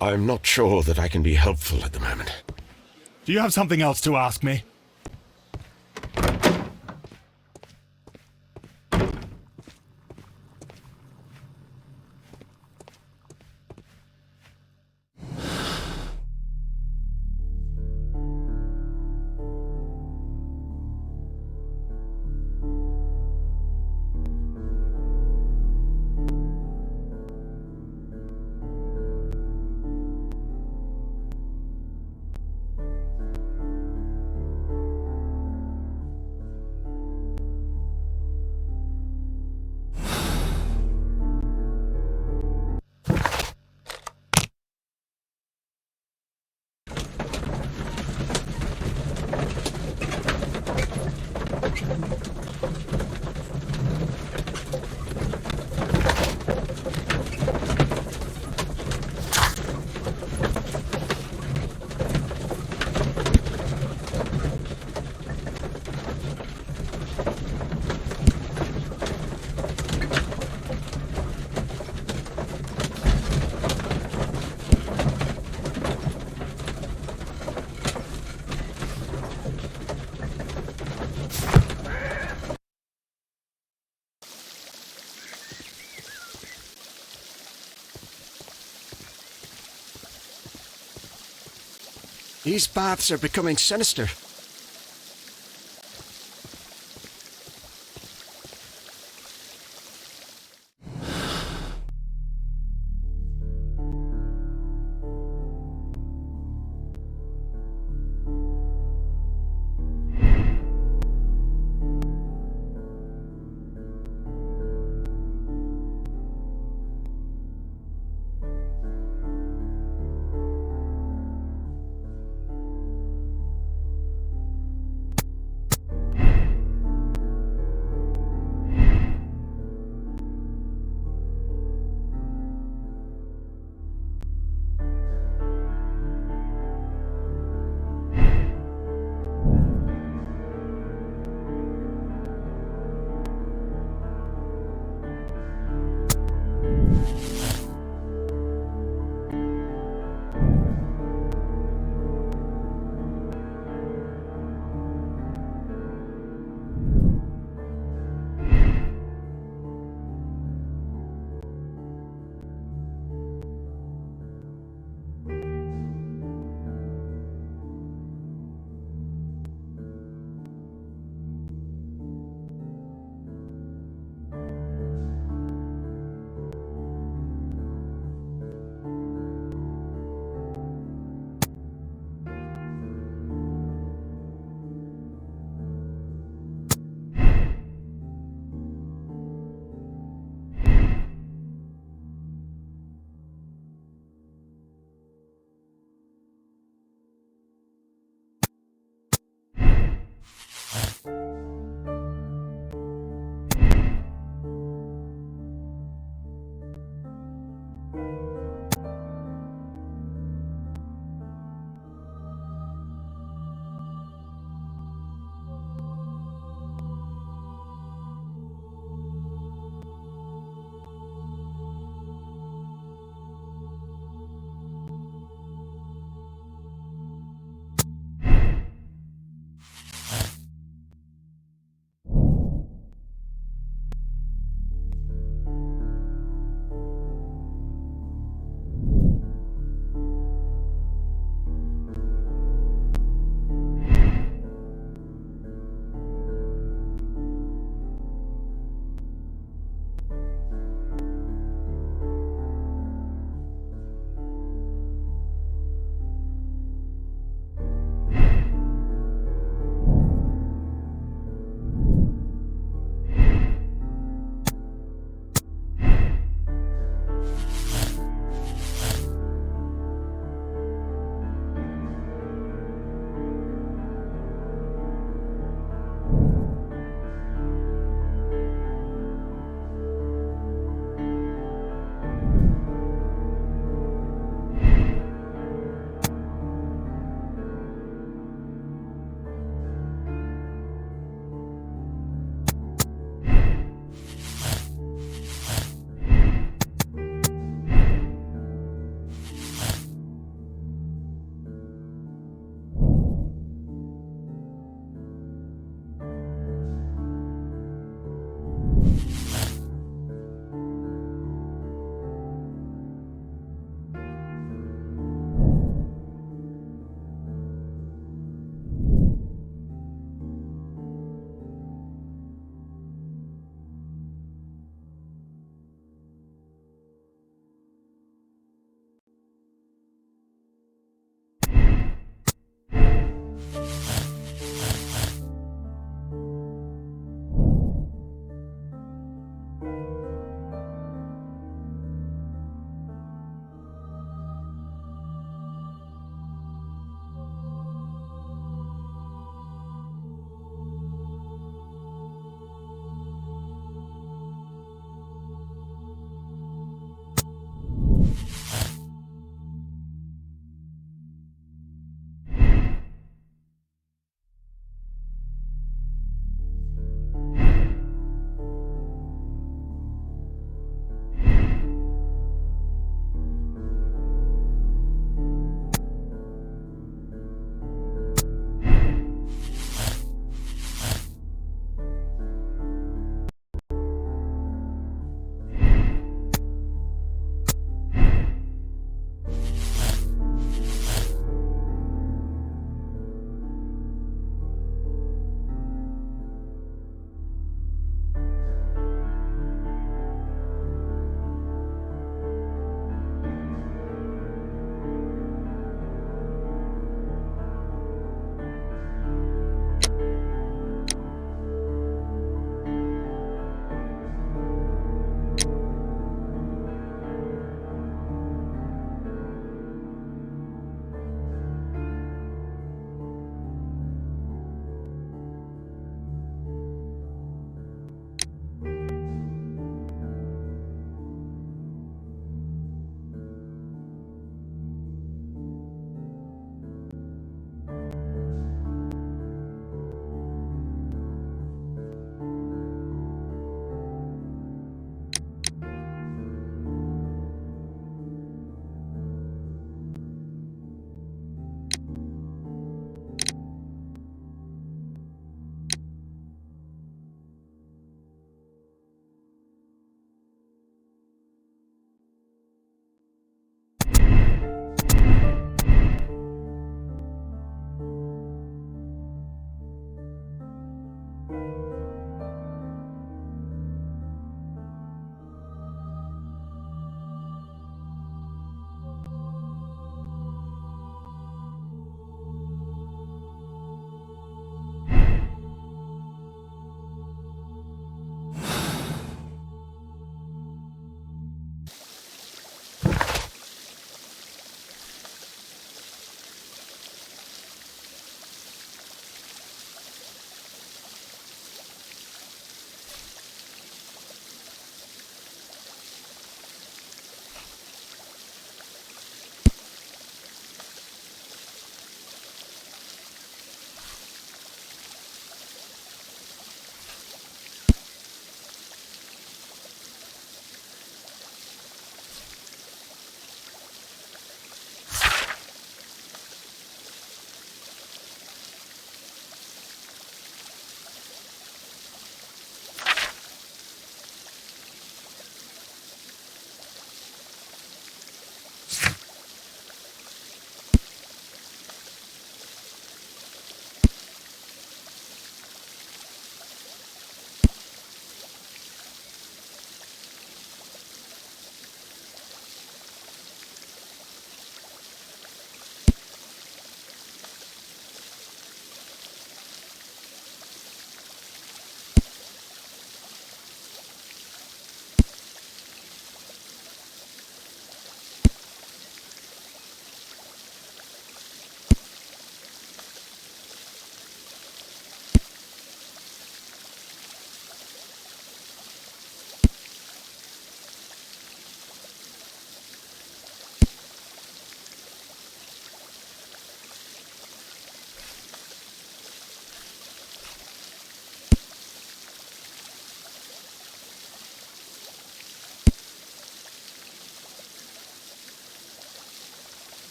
I'm not sure that I can be helpful at the moment. Do you have something else to ask me? These baths are becoming sinister.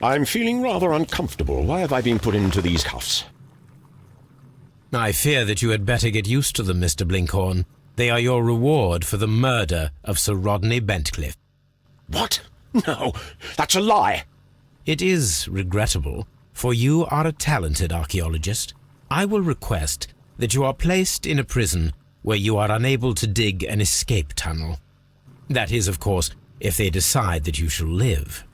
I'm feeling rather uncomfortable. Why have I been put into these cuffs? I fear that you had better get used to them, Mr. Blinkhorn. They are your reward for the murder of Sir Rodney Bentcliffe. What? No, that's a lie. It is regrettable, for you are a talented archaeologist. I will request that you are placed in a prison where you are unable to dig an escape tunnel. That is, of course, if they decide that you shall live.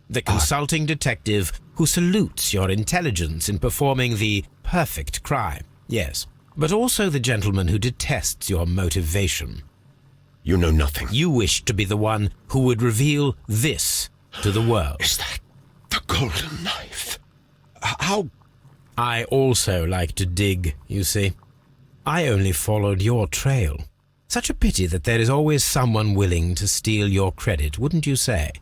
The consulting detective who salutes your intelligence in performing the perfect crime, yes, but also the gentleman who detests your motivation. You know nothing. You wish to be the one who would reveal this to the world. Is that the golden knife? How? I also like to dig, you see. I only followed your trail. Such a pity that there is always someone willing to steal your credit, wouldn't you say?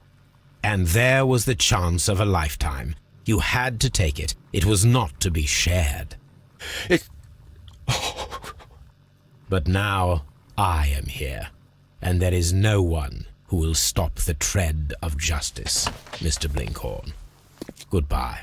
And there was the chance of a lifetime. You had to take it. It was not to be shared. But now I am here, and there is no one who will stop the tread of justice, Mr. Blinkhorn. Goodbye.